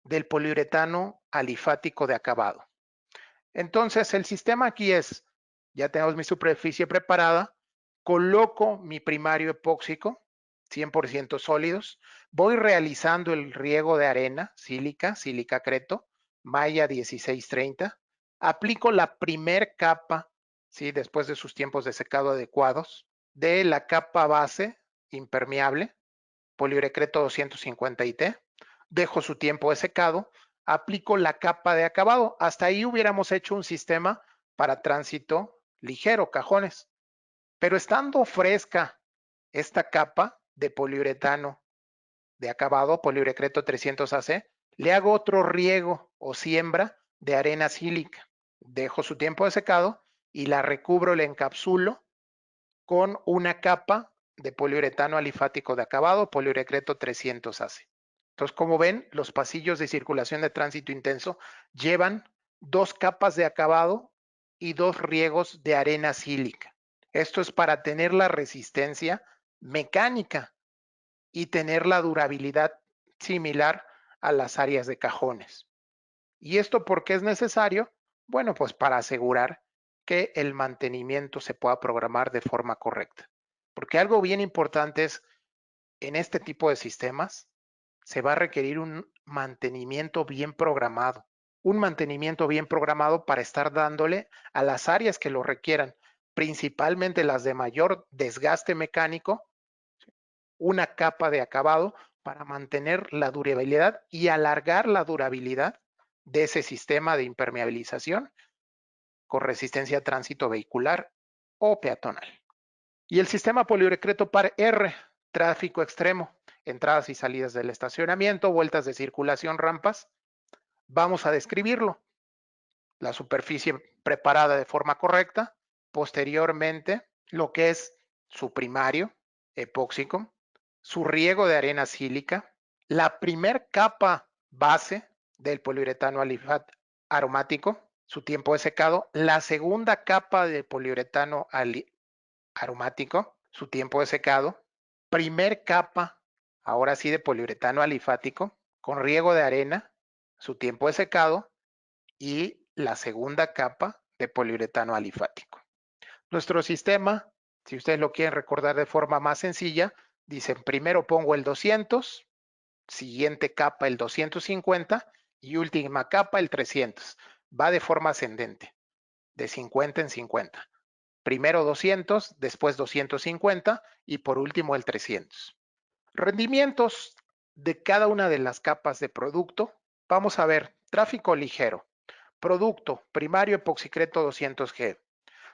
del poliuretano alifático de acabado. Entonces, el sistema aquí es, ya tenemos mi superficie preparada, coloco mi primario epóxico, 100% sólidos, voy realizando el riego de arena, sílica creto, malla 1630, aplico la primer capa, ¿sí?, después de sus tiempos de secado adecuados, de la capa base impermeable, poliurecreto 250 IT, dejo su tiempo de secado, aplico la capa de acabado. Hasta ahí hubiéramos hecho un sistema para tránsito ligero, cajones. Pero estando fresca esta capa de poliuretano de acabado, poliurecreto 300 AC, le hago otro riego o siembra de arena sílica. Dejo su tiempo de secado y la recubro, la encapsulo con una capa de poliuretano alifático de acabado, poliurecreto 300 AC. Entonces, como ven, los pasillos de circulación de tránsito intenso llevan dos capas de acabado y dos riegos de arena sílica. Esto es para tener la resistencia mecánica y tener la durabilidad similar a las áreas de cajones. ¿Y esto por qué es necesario? Bueno, pues para asegurar que el mantenimiento se pueda programar de forma correcta. Porque algo bien importante es, en este tipo de sistemas, se va a requerir un mantenimiento bien programado. Un mantenimiento bien programado para estar dándole a las áreas que lo requieran, principalmente las de mayor desgaste mecánico, una capa de acabado para mantener la durabilidad y alargar la durabilidad de ese sistema de impermeabilización con resistencia a tránsito vehicular o peatonal. Y el sistema poliurecreto par R, tráfico extremo, entradas y salidas del estacionamiento, vueltas de circulación, rampas. Vamos a describirlo. La superficie preparada de forma correcta, posteriormente lo que es su primario epóxico, su riego de arena sílica, la primer capa base del poliuretano alifat aromático, su tiempo de secado, la segunda capa de poliuretano aromático, su tiempo de secado, primer capa, ahora sí, de poliuretano alifático, con riego de arena, su tiempo de secado, y la segunda capa de poliuretano alifático. Nuestro sistema, si ustedes lo quieren recordar de forma más sencilla, dicen primero pongo el 200, siguiente capa el 250 y última capa el 300. Va de forma ascendente, de 50 en 50. Primero 200, después 250 y por último el 300. Rendimientos de cada una de las capas de producto. Vamos a ver Tráfico ligero. Producto, primario epoxicreto 200G.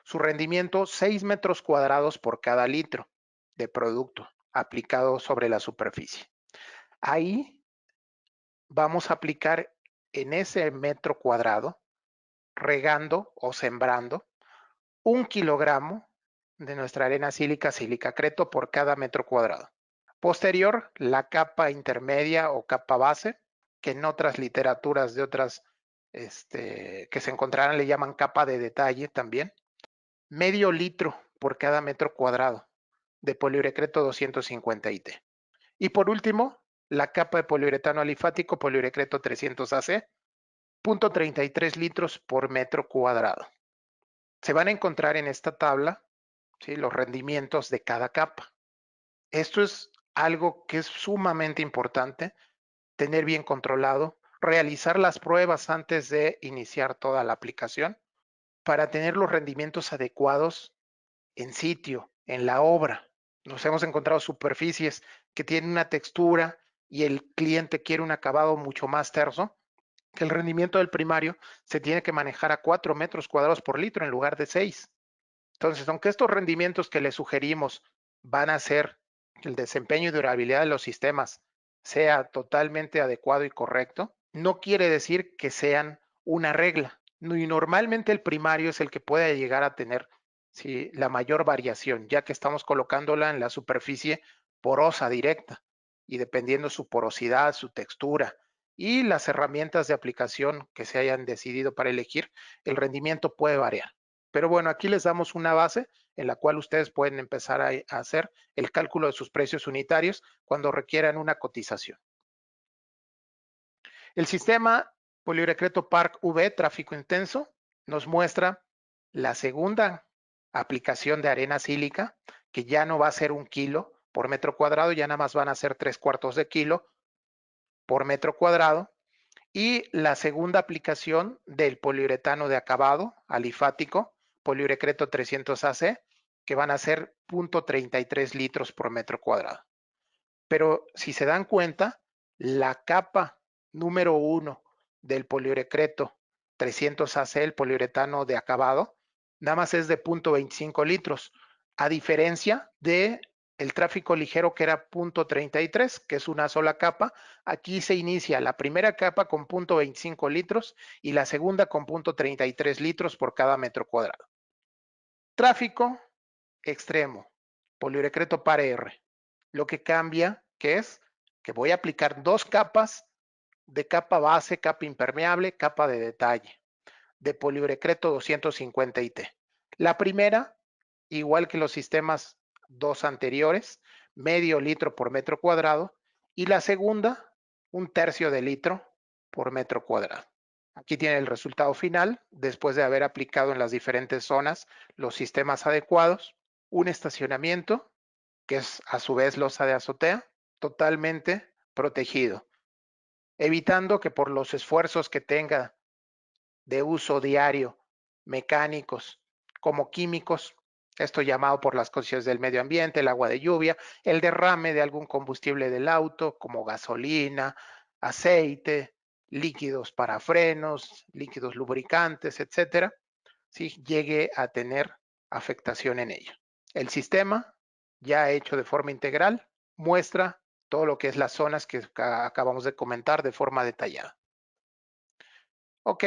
Su rendimiento, 6 metros cuadrados por cada litro de producto aplicado sobre la superficie. Ahí vamos a aplicar en ese metro cuadrado, regando o sembrando, 1 kilogramo de nuestra arena sílica silicacreto por cada metro cuadrado. Posterior, la capa intermedia o capa base, que en otras literaturas de otras que se encontrarán le llaman capa de detalle también. Medio litro por cada metro cuadrado de poliuretano 250 IT. Y por último, la capa de poliuretano alifático poliuretano 300 AC, 0.33 litros por metro cuadrado. Se van a encontrar en esta tabla, ¿sí?, los rendimientos de cada capa. Esto es algo que es sumamente importante tener bien controlado, realizar las pruebas antes de iniciar toda la aplicación para tener los rendimientos adecuados en sitio, en la obra. Nos hemos encontrado superficies que tienen una textura y el cliente quiere un acabado mucho más terso, que el rendimiento del primario se tiene que manejar a 4 metros cuadrados por litro en lugar de 6. Entonces, aunque estos rendimientos que le sugerimos van a hacer que el desempeño y durabilidad de los sistemas sea totalmente adecuado y correcto, no quiere decir que sean una regla. Y normalmente el primario es el que puede llegar a tener, ¿sí?, la mayor variación, ya que estamos colocándola en la superficie porosa directa y dependiendo su porosidad, su textura y las herramientas de aplicación que se hayan decidido para elegir, el rendimiento puede variar. Pero bueno, aquí les damos una base en la cual ustedes pueden empezar a hacer el cálculo de sus precios unitarios cuando requieran una cotización. El sistema Poliuretano Park V tráfico intenso nos muestra la segunda aplicación de arena sílica, que ya no va a ser 1 kilo por metro cuadrado, ya nada más van a ser 3/4 de kilo por metro cuadrado. Y la segunda aplicación del poliuretano de acabado alifático, poliuretano 300 AC, que van a ser 0.33 litros por metro cuadrado. Pero si se dan cuenta, la capa número 1 del poliuretano 300 AC, el poliuretano de acabado, nada más es de 0.25 litros, a diferencia de el tráfico ligero, que era 0.33, que es una sola capa. Aquí se inicia la primera capa con 0.25 litros y la segunda con 0.33 litros por cada metro cuadrado. Tráfico extremo, poliuretano par R. Lo que cambia, que es que voy a aplicar 2 capas de capa base, capa impermeable, capa de detalle, de poliuretano 250 IT. La primera, igual que los sistemas 2 anteriores, medio litro por metro cuadrado, y la segunda, 1/3 de litro por metro cuadrado. Aquí tiene el resultado final, después de haber aplicado en las diferentes zonas los sistemas adecuados. Un estacionamiento, que es a su vez losa de azotea, totalmente protegido, evitando que por los esfuerzos que tenga de uso diario, mecánicos como químicos, esto llamado por las condiciones del medio ambiente, el agua de lluvia, el derrame de algún combustible del auto como gasolina, aceite, líquidos para frenos, líquidos lubricantes, etcétera, si llegue a tener afectación en ello. El sistema, ya hecho de forma integral, muestra todo lo que es las zonas que acabamos de comentar de forma detallada. Ok,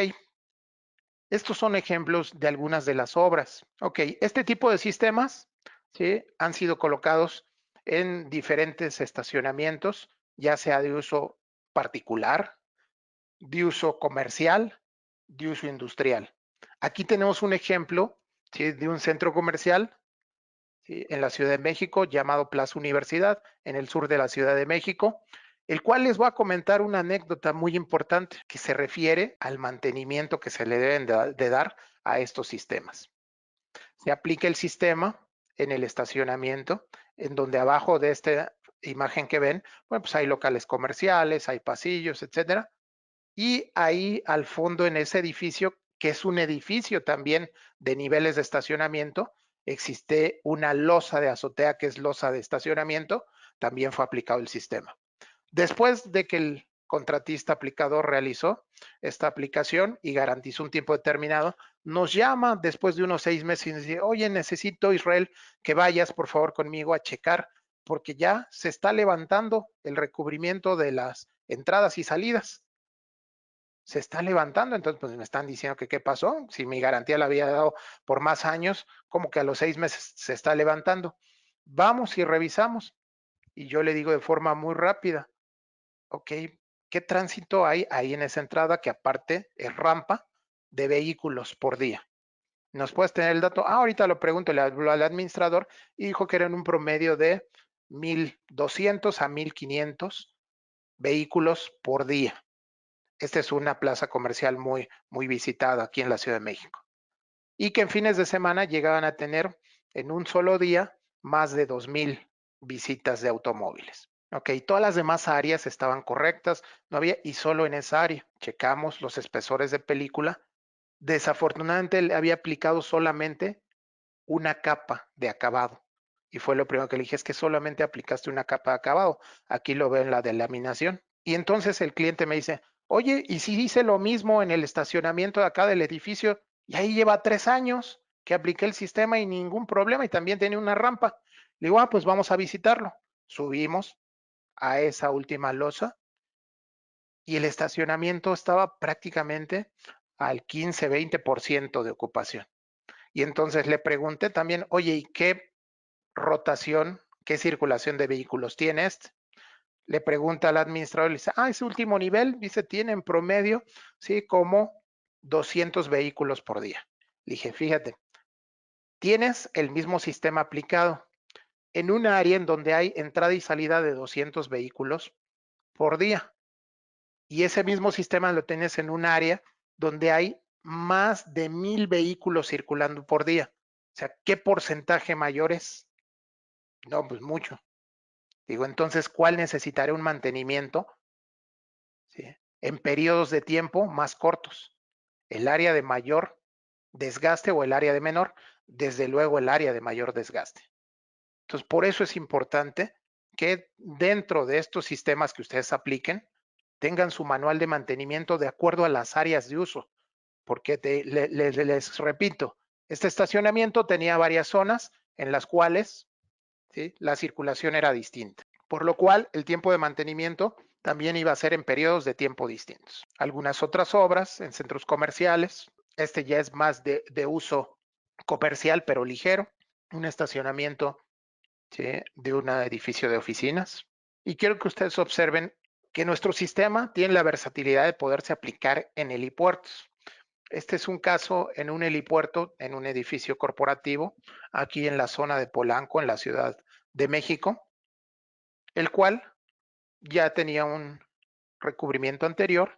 estos son ejemplos de algunas de las obras. Ok, este tipo de sistemas, ¿sí?, han sido colocados en diferentes estacionamientos, ya sea de uso particular, de uso comercial, de uso industrial. Aquí tenemos un ejemplo, ¿sí?, de un centro comercial, ¿sí?, en la Ciudad de México, llamado Plaza Universidad, en el sur de la Ciudad de México, el cual les voy a comentar una anécdota muy importante que se refiere al mantenimiento que se le deben de dar a estos sistemas. Se aplica el sistema en el estacionamiento, en donde abajo de esta imagen que ven, bueno, pues hay locales comerciales, hay pasillos, etcétera. Y ahí al fondo en ese edificio, que es un edificio también de niveles de estacionamiento, existe una losa de azotea que es losa de estacionamiento, también fue aplicado el sistema. Después de que el contratista aplicador realizó esta aplicación y garantizó un tiempo determinado, nos llama después de unos 6 meses y nos dice, oye, necesito, Israel, que vayas por favor conmigo a checar porque ya se está levantando el recubrimiento de las entradas y salidas. Se está levantando, entonces pues me están diciendo que qué pasó, si mi garantía la había dado por más años, como que a los 6 meses se está levantando. Vamos y revisamos. Y yo le digo de forma muy rápida, ok, ¿qué tránsito hay ahí en esa entrada que aparte es rampa de vehículos por día? ¿Nos puedes tener el dato? Ahorita lo pregunto, le habló al administrador y dijo que eran un promedio de 1,200 a 1,500 vehículos por día. Esta es una plaza comercial muy visitada aquí en la Ciudad de México. Y que en fines de semana llegaban a tener en un solo día más de 2,000 visitas de automóviles. Ok, todas las demás áreas estaban correctas, no había, y solo en esa área. Checamos los espesores de película. Desafortunadamente le había aplicado solamente una capa de acabado. Y fue lo primero que le dije, es que solamente aplicaste una capa de acabado. Aquí lo ven la delaminación. Y entonces el cliente me dice, oye, ¿y si hice lo mismo en el estacionamiento de acá del edificio? Y ahí lleva 3 años que apliqué el sistema y ningún problema y también tenía una rampa. Le digo, pues vamos a visitarlo. Subimos a esa última losa y el estacionamiento estaba prácticamente al 15-20% de ocupación. Y entonces le pregunté también, oye, ¿y qué rotación, qué circulación de vehículos tiene este? Le pregunta al administrador, le dice, ese último nivel, dice, tiene en promedio, sí, como 200 vehículos por día. Le dije, fíjate, tienes el mismo sistema aplicado en un área en donde hay entrada y salida de 200 vehículos por día. Y ese mismo sistema lo tienes en un área donde hay más de 1,000 vehículos circulando por día. O sea, ¿qué porcentaje mayor es? No, pues mucho. Digo, entonces, ¿cuál necesitará un mantenimiento? ¿Sí? En periodos de tiempo más cortos. El área de mayor desgaste o el área de menor, desde luego el área de mayor desgaste. Entonces, por eso es importante que dentro de estos sistemas que ustedes apliquen, tengan su manual de mantenimiento de acuerdo a las áreas de uso. Porque les repito, este estacionamiento tenía varias zonas en las cuales, ¿sí?, la circulación era distinta, por lo cual el tiempo de mantenimiento también iba a ser en periodos de tiempo distintos. Algunas otras obras en centros comerciales, este ya es más de uso comercial pero ligero, un estacionamiento, ¿sí?, de un edificio de oficinas. Y quiero que ustedes observen que nuestro sistema tiene la versatilidad de poderse aplicar en helipuertos. Este es un caso en un helipuerto, en un edificio corporativo, aquí en la zona de Polanco, en la Ciudad de México, el cual ya tenía un recubrimiento anterior,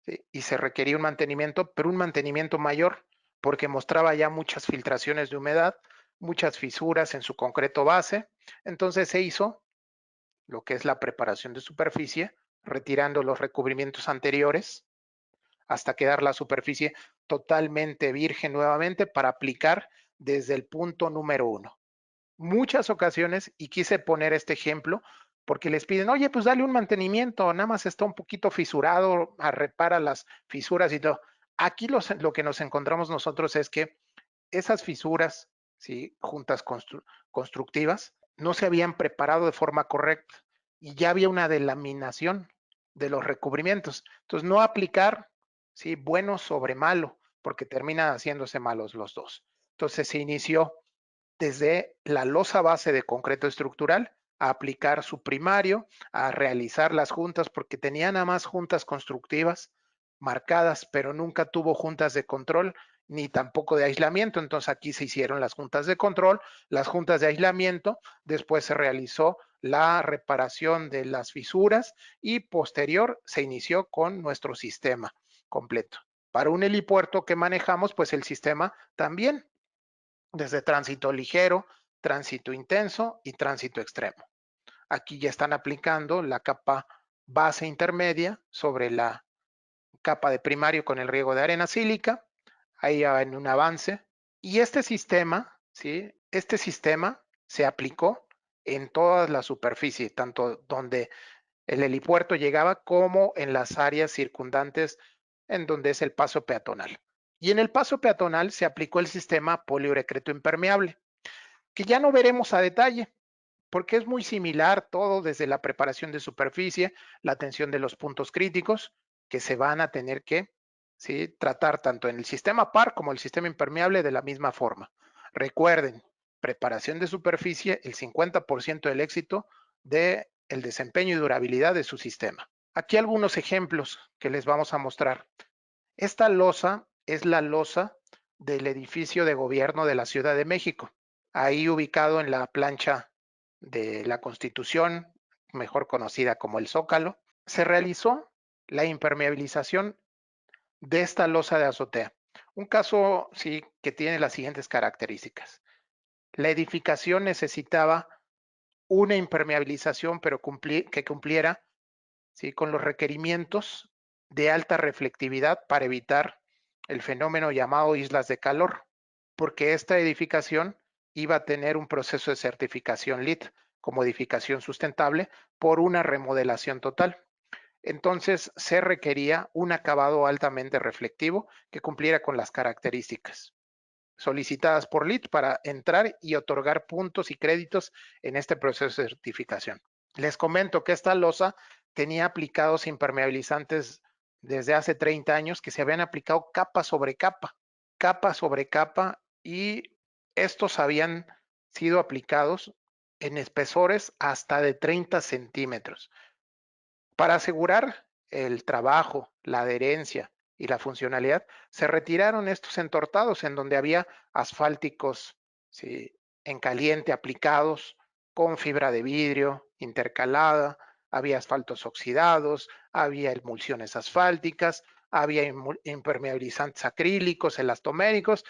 ¿sí?, y se requería un mantenimiento, pero un mantenimiento mayor, porque mostraba ya muchas filtraciones de humedad, muchas fisuras en su concreto base. Entonces se hizo lo que es la preparación de superficie, retirando los recubrimientos anteriores hasta quedar la superficie totalmente virgen nuevamente para aplicar desde el punto número 1. Muchas ocasiones, y quise poner este ejemplo, porque les piden, oye, pues dale un mantenimiento, nada más está un poquito fisurado, repara las fisuras y todo. Aquí lo que nos encontramos nosotros es que esas fisuras, ¿sí?, juntas constructivas, no se habían preparado de forma correcta y ya había una delaminación de los recubrimientos. Entonces, no aplicar, ¿sí?, bueno sobre malo, porque terminan haciéndose malos los dos. Entonces, se inició desde la losa base de concreto estructural a aplicar su primario, a realizar las juntas, porque tenía nada más juntas constructivas marcadas, pero nunca tuvo juntas de control ni tampoco de aislamiento. Entonces aquí se hicieron las juntas de control, las juntas de aislamiento, después se realizó la reparación de las fisuras y posterior se inició con nuestro sistema completo. Para un helipuerto que manejamos, pues el sistema también desde tránsito ligero, tránsito intenso y tránsito extremo. Aquí ya están aplicando la capa base intermedia sobre la capa de primario con el riego de arena sílica, ahí va en un avance. Y este sistema, ¿sí?, este sistema se aplicó en toda la superficie, tanto donde El helipuerto llegaba como en las áreas circundantes en donde es el paso peatonal. Y en el paso peatonal se aplicó el sistema poliuretano impermeable, que ya no veremos a detalle, porque es muy similar todo desde la preparación de superficie, la atención de los puntos críticos que se van a tener que, ¿sí?, tratar tanto en el sistema PAR como el sistema impermeable de la misma forma. Recuerden, preparación de superficie, el 50% del éxito del desempeño y durabilidad de su sistema. Aquí algunos ejemplos que les vamos a mostrar. Esta losa es la losa del edificio de gobierno de la Ciudad de México, ahí ubicado en la plancha de la Constitución, mejor conocida como el Zócalo. Se realizó la impermeabilización de esta losa de azotea. Un caso, sí, que tiene las siguientes características. La edificación necesitaba una impermeabilización, pero que cumpliera, ¿sí?, con los requerimientos de alta reflectividad para evitar el fenómeno llamado islas de calor, porque esta edificación iba a tener un proceso de certificación LEED como edificación sustentable por una remodelación total. Entonces se requería un acabado altamente reflectivo que cumpliera con las características solicitadas por LEED para entrar y otorgar puntos y créditos en este proceso de certificación. Les comento que esta losa tenía aplicados impermeabilizantes desde hace 30 años que se habían aplicado capa sobre capa, y estos habían sido aplicados en espesores hasta de 30 centímetros. Para asegurar el trabajo, la adherencia y la funcionalidad, se retiraron estos entortados en donde había asfálticos, ¿sí?, en caliente aplicados con fibra de vidrio intercalada, había asfaltos oxidados, había emulsiones asfálticas, había impermeabilizantes acrílicos, elastoméricos,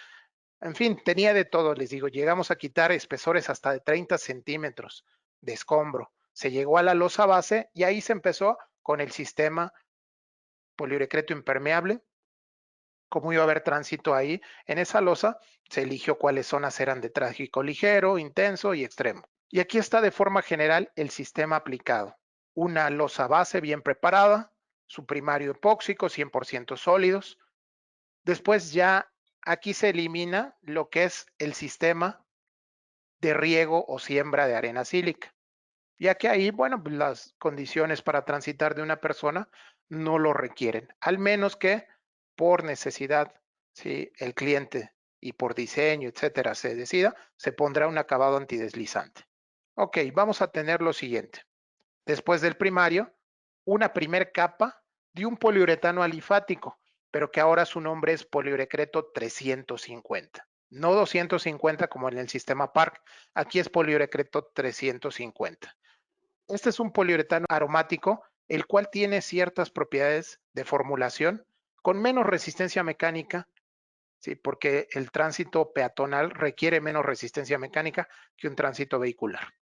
en fin, tenía de todo, les digo, llegamos a quitar espesores hasta de 30 centímetros de escombro. Se llegó a la losa base y ahí se empezó con el sistema poliuretano impermeable. Como iba a haber tránsito ahí en esa losa, se eligió cuáles zonas eran de tráfico ligero, intenso y extremo. Y aquí está de forma general el sistema aplicado. Una losa base bien preparada, su primario epóxico, 100% sólidos. Después ya aquí se elimina lo que es el sistema de riego o siembra de arena sílica, ya que ahí, bueno, pues las condiciones para transitar de una persona no lo requieren, al menos que por necesidad, si el cliente y por diseño, etcétera, se decida, se pondrá un acabado antideslizante. Ok, vamos a tener lo siguiente. Después del primario, una primer capa de un poliuretano alifático, pero que ahora su nombre es poliuretano 350. No 250 como en el sistema PARC, aquí es poliuretano 350. Este es un poliuretano aromático, el cual tiene ciertas propiedades de formulación con menos resistencia mecánica, ¿sí?, porque el tránsito peatonal requiere menos resistencia mecánica que un tránsito vehicular.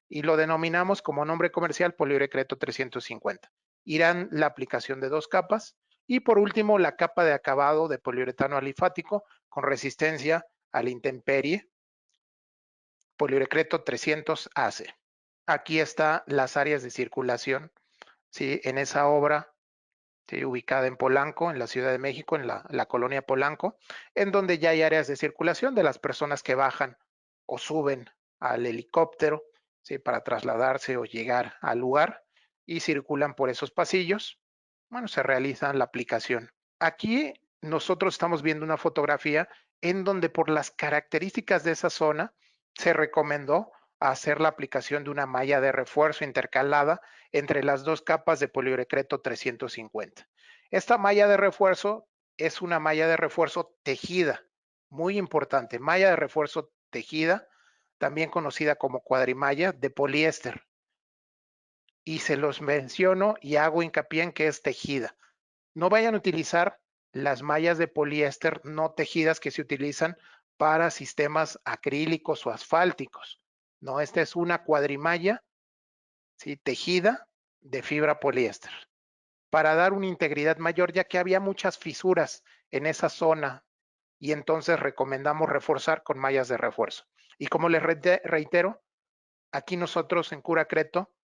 Y lo denominamos como nombre comercial poliuretano 350. Irán la aplicación de 2 capas y por último la capa de acabado de poliuretano alifático con resistencia a la intemperie, poliuretano 300 AC. Aquí están las áreas de circulación, ¿sí?, en esa obra, ¿sí?, ubicada en Polanco, en la Ciudad de México, en la colonia Polanco, en donde ya hay áreas de circulación de las personas que bajan o suben al helicóptero, ¿sí?, para trasladarse o llegar al lugar y circulan por esos pasillos. Bueno, se realiza la aplicación. Aquí nosotros estamos viendo una fotografía en donde por las características de esa zona se recomendó hacer la aplicación de una malla de refuerzo intercalada entre las 2 capas de poliuretano 350. Esta malla de refuerzo es una malla de refuerzo tejida, muy importante, malla de refuerzo tejida, también conocida como cuadrimalla de poliéster. Y se los menciono y hago hincapié en que es tejida. No vayan a utilizar las mallas de poliéster no tejidas que se utilizan para sistemas acrílicos o asfálticos. No, esta es una cuadrimalla, ¿sí?, tejida de fibra poliéster para dar una integridad mayor, ya que había muchas fisuras en esa zona y entonces recomendamos reforzar con mallas de refuerzo. Y como les reitero, aquí nosotros en Curacreto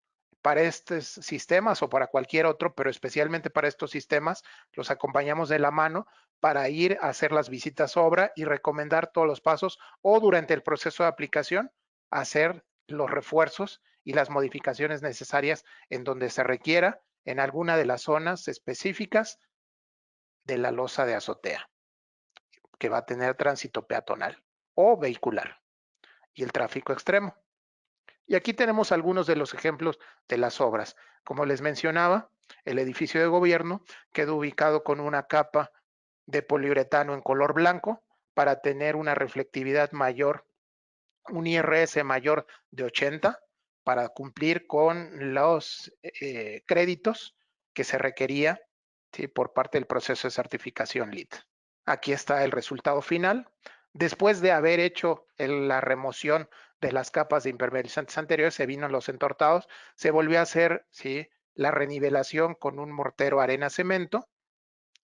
Para estos sistemas o para cualquier otro, pero especialmente para estos sistemas, los acompañamos de la mano para ir a hacer las visitas obra y recomendar todos los pasos o durante el proceso de aplicación hacer los refuerzos y las modificaciones necesarias en donde se requiera en alguna de las zonas específicas de la losa de azotea que va a tener tránsito peatonal o vehicular y el tráfico extremo. Y aquí tenemos algunos de los ejemplos de las obras. Como les mencionaba, el edificio de gobierno quedó ubicado con una capa de poliuretano en color blanco para tener una reflectividad mayor, un IRS mayor de 80 para cumplir con los créditos que se requería, ¿sí?, por parte del proceso de certificación LEED. Aquí está el resultado final. Después de haber hecho la remoción de las capas de impermeabilizantes anteriores, se vino los entortados, se volvió a hacer, ¿sí?, la renivelación con un mortero arena-cemento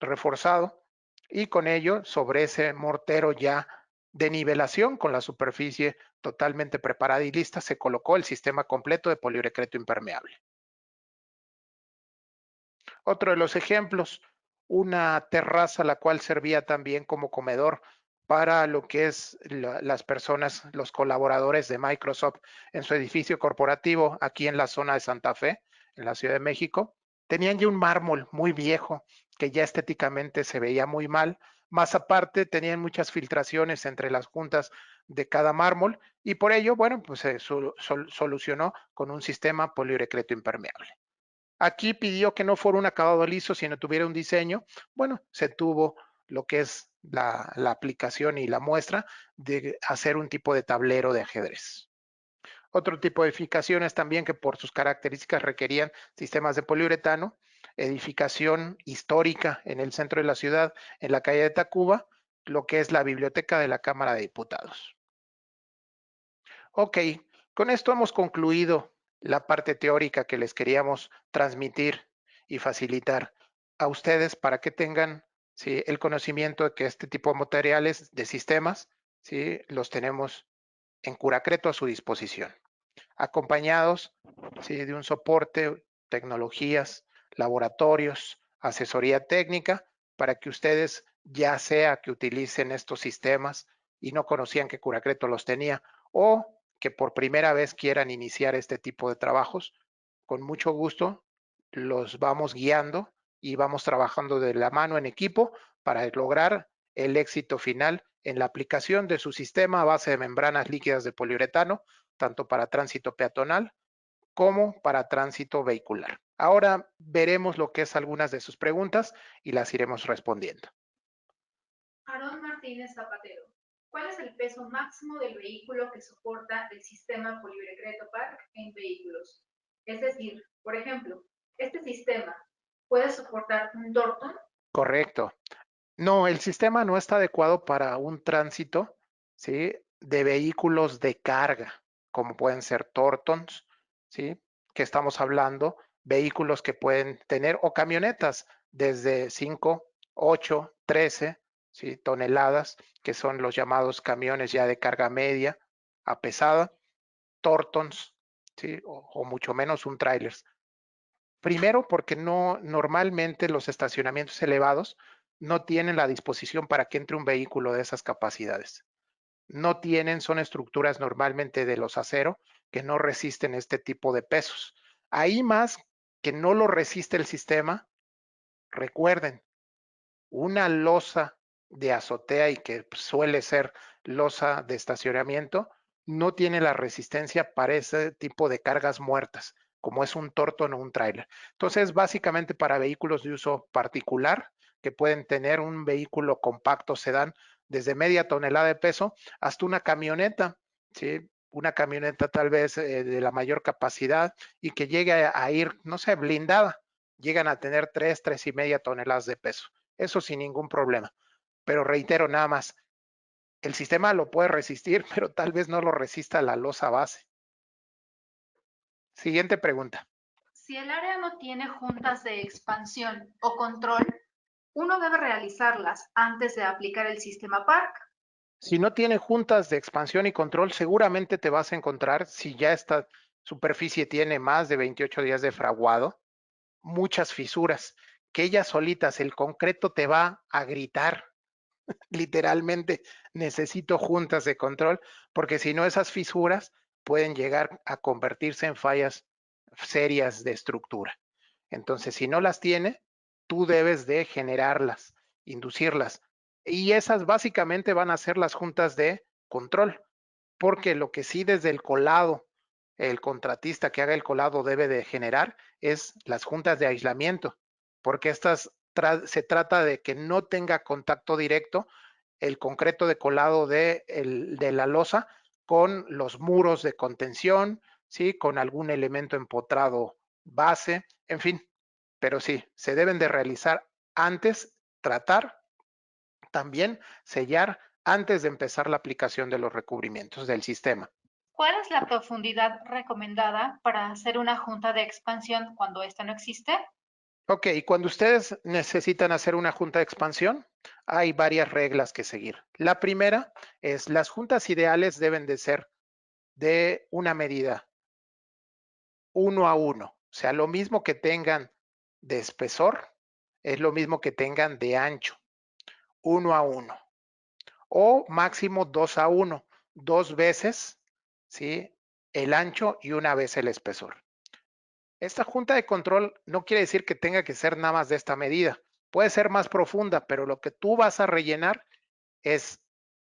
reforzado y con ello, sobre ese mortero ya de nivelación con la superficie totalmente preparada y lista, se colocó el sistema completo de poliuretano impermeable. Otro de los ejemplos, una terraza la cual servía también como comedor para lo que es las personas, los colaboradores de Microsoft en su edificio corporativo aquí en la zona de Santa Fe, en la Ciudad de México. Tenían ya un mármol muy viejo que ya estéticamente se veía muy mal. Más aparte, tenían muchas filtraciones entre las juntas de cada mármol y por ello, bueno, pues se solucionó con un sistema poliuretano impermeable. Aquí pidió que no fuera un acabado liso, sino tuviera un diseño. Bueno, se tuvo lo que es la aplicación y la muestra de hacer un tipo de tablero de ajedrez. Otro tipo de edificaciones también que por sus características requerían sistemas de poliuretano, edificación histórica en el centro de la ciudad, en la calle de Tacuba, lo que es la biblioteca de la Cámara de Diputados. Ok, con esto hemos concluido la parte teórica que les queríamos transmitir y facilitar a ustedes para que tengan, ¿sí?, el conocimiento de que este tipo de materiales, de sistemas, ¿sí?, los tenemos en Curacreto a su disposición, acompañados, ¿sí?, de un soporte, tecnologías, laboratorios, asesoría técnica, para que ustedes, ya sea que utilicen estos sistemas y no conocían que Curacreto los tenía, o que por primera vez quieran iniciar este tipo de trabajos, con mucho gusto los vamos guiando y vamos trabajando de la mano en equipo para lograr el éxito final en la aplicación de su sistema a base de membranas líquidas de poliuretano, tanto para tránsito peatonal como para tránsito vehicular. Ahora veremos lo que es algunas de sus preguntas y las iremos respondiendo. Aarón Martínez Zapatero, ¿cuál es el peso máximo del vehículo que soporta el sistema Poliuretano Park en vehículos? Es decir, por ejemplo, ¿este sistema puede soportar un Dorton? Correcto. No, el sistema no está adecuado para un tránsito, ¿sí?, de vehículos de carga, como pueden ser Tortons, ¿sí?, que estamos hablando, vehículos que pueden tener, o camionetas desde 5, 8, 13, ¿sí?, toneladas, que son los llamados camiones ya de carga media a pesada, Tortons, ¿sí?, o mucho menos un tráiler. Primero, porque no, normalmente los estacionamientos elevados no tienen la disposición para que entre un vehículo de esas capacidades. No tienen, son estructuras normalmente de los acero que no resisten este tipo de pesos. Ahí más que no lo resiste el sistema, recuerden, una losa de azotea y que suele ser losa de estacionamiento, no tiene la resistencia para ese tipo de cargas muertas, como es un Torton o un tráiler. Entonces, básicamente para vehículos de uso particular, que pueden tener un vehículo compacto sedán desde media tonelada de peso hasta una camioneta, ¿sí?, una camioneta tal vez de la mayor capacidad y que llegue a ir, no sé, blindada, llegan a tener 3,5 toneladas de peso. Eso sin ningún problema. Pero reitero nada más, el sistema lo puede resistir, pero tal vez no lo resista la losa base. Siguiente pregunta. Si el área no tiene juntas de expansión o control, uno debe realizarlas antes de aplicar el sistema Park. Si no tiene juntas de expansión y control, seguramente te vas a encontrar, si ya está superficie tiene más de 28 días de fraguado, muchas fisuras, que ellas solitas, el concreto te va a gritar, literalmente, necesito juntas de control, porque si no esas fisuras pueden llegar a convertirse en fallas serias de estructura. Entonces, si no las tiene, tú debes de generarlas, inducirlas. Y esas básicamente van a ser las juntas de control, porque lo que sí desde el colado, el contratista que haga el colado debe de generar es las juntas de aislamiento, porque se trata de que no tenga contacto directo el concreto de colado de la losa con los muros de contención, ¿sí? Con algún elemento empotrado base, en fin, pero sí, se deben de realizar antes, tratar, también sellar antes de empezar la aplicación de los recubrimientos del sistema. ¿Cuál es la profundidad recomendada para hacer una junta de expansión cuando esta no existe? Ok, cuando ustedes necesitan hacer una junta de expansión, hay varias reglas que seguir. La primera es las juntas ideales deben de ser de una medida 1 a 1, o sea, lo mismo que tengan de espesor es lo mismo que tengan de ancho, 1 a 1, o máximo 2 a 1, dos veces, ¿sí? El ancho y una vez el espesor. Esta junta de control no quiere decir que tenga que ser nada más de esta medida. Puede ser más profunda, pero lo que tú vas a rellenar es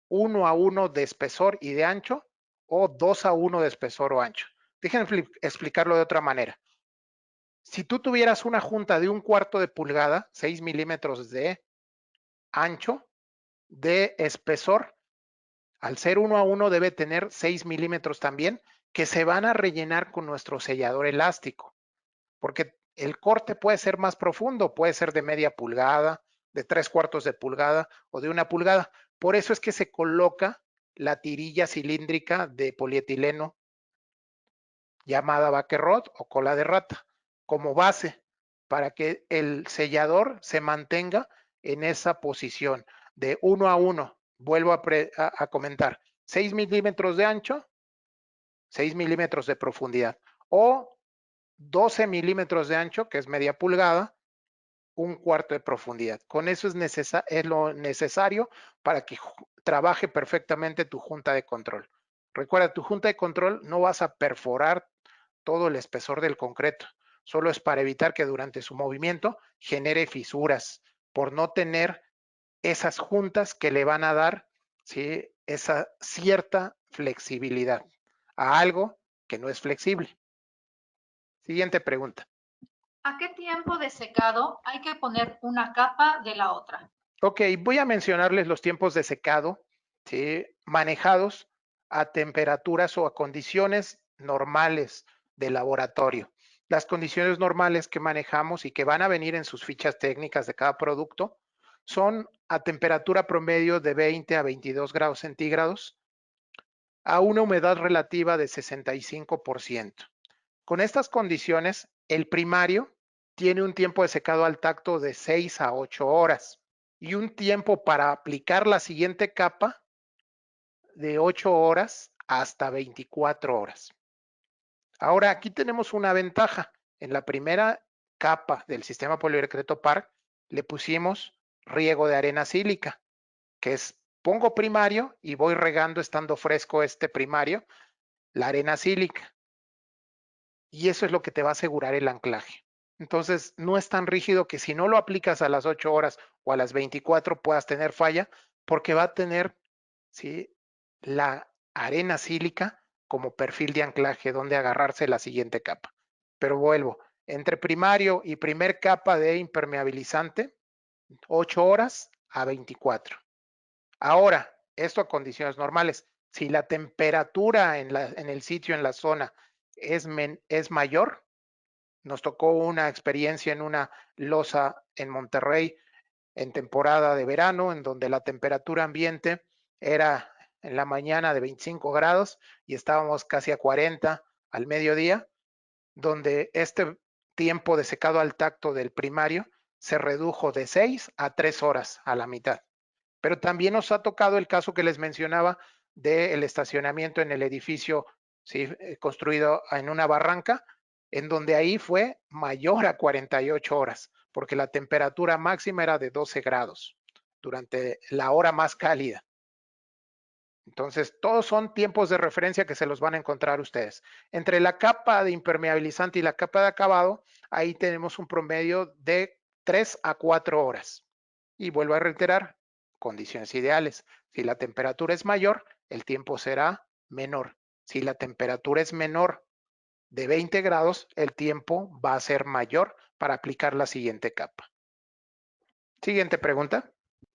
1 a 1 de espesor y de ancho o 2 a 1 de espesor o ancho. Déjenme explicarlo de otra manera. Si tú tuvieras una junta de 1/4 de pulgada, 6 milímetros de ancho, de espesor, al ser 1 a 1 debe tener 6 milímetros también, que se van a rellenar con nuestro sellador elástico, porque el corte puede ser más profundo, puede ser de media pulgada, de 3/4 de pulgada o de 1 pulgada. Por eso es que se coloca la tirilla cilíndrica de polietileno llamada Bakerrod o cola de rata como base para que el sellador se mantenga en esa posición de 1 a 1. Vuelvo a comentar, 6 milímetros de ancho, 6 milímetros de profundidad o 12 milímetros de ancho, que es media pulgada, 1/4 de profundidad. Con eso es lo necesario para que trabaje perfectamente tu junta de control. Recuerda, tu junta de control no vas a perforar todo el espesor del concreto, solo es para evitar que durante su movimiento genere fisuras, por no tener esas juntas que le van a dar, ¿sí? Esa cierta flexibilidad a algo que no es flexible. Siguiente pregunta. ¿A qué tiempo de secado hay que poner una capa de la otra? Ok, voy a mencionarles los tiempos de secado, ¿sí? Manejados a temperaturas o a condiciones normales de laboratorio. Las condiciones normales que manejamos y que van a venir en sus fichas técnicas de cada producto son a temperatura promedio de 20 a 22 grados centígrados, a una humedad relativa de 65%. Con estas condiciones, el primario tiene un tiempo de secado al tacto de 6 a 8 horas y un tiempo para aplicar la siguiente capa de 8 horas hasta 24 horas. Ahora, aquí tenemos una ventaja. En la primera capa del sistema poliuretano PAR le pusimos riego de arena sílica, que es pongo primario y voy regando estando fresco este primario, la arena sílica. Y eso es lo que te va a asegurar el anclaje. Entonces, no es tan rígido que si no lo aplicas a las 8 horas o a las 24 puedas tener falla, porque va a tener, ¿sí? La arena sílica como perfil de anclaje donde agarrarse la siguiente capa. Pero vuelvo, entre primario y primer capa de impermeabilizante, 8 horas a 24. Ahora, esto a condiciones normales. Si la temperatura en el sitio, en la zona, es mayor, nos tocó una experiencia en una losa en Monterrey en temporada de verano, en donde la temperatura ambiente era en la mañana de 25 grados y estábamos casi a 40 al mediodía, donde este tiempo de secado al tacto del primario se redujo de 6 a 3 horas a la mitad. Pero también nos ha tocado el caso que les mencionaba del estacionamiento en el edificio ¿sí? Construido en una barranca, en donde ahí fue mayor a 48 horas, porque la temperatura máxima era de 12 grados durante la hora más cálida. Entonces, todos son tiempos de referencia que se los van a encontrar ustedes. Entre la capa de impermeabilizante y la capa de acabado, ahí tenemos un promedio de 3 a 4 horas. Y vuelvo a reiterar, condiciones ideales. Si la temperatura es mayor, el tiempo será menor. Si la temperatura es menor de 20 grados, el tiempo va a ser mayor para aplicar la siguiente capa. Siguiente pregunta.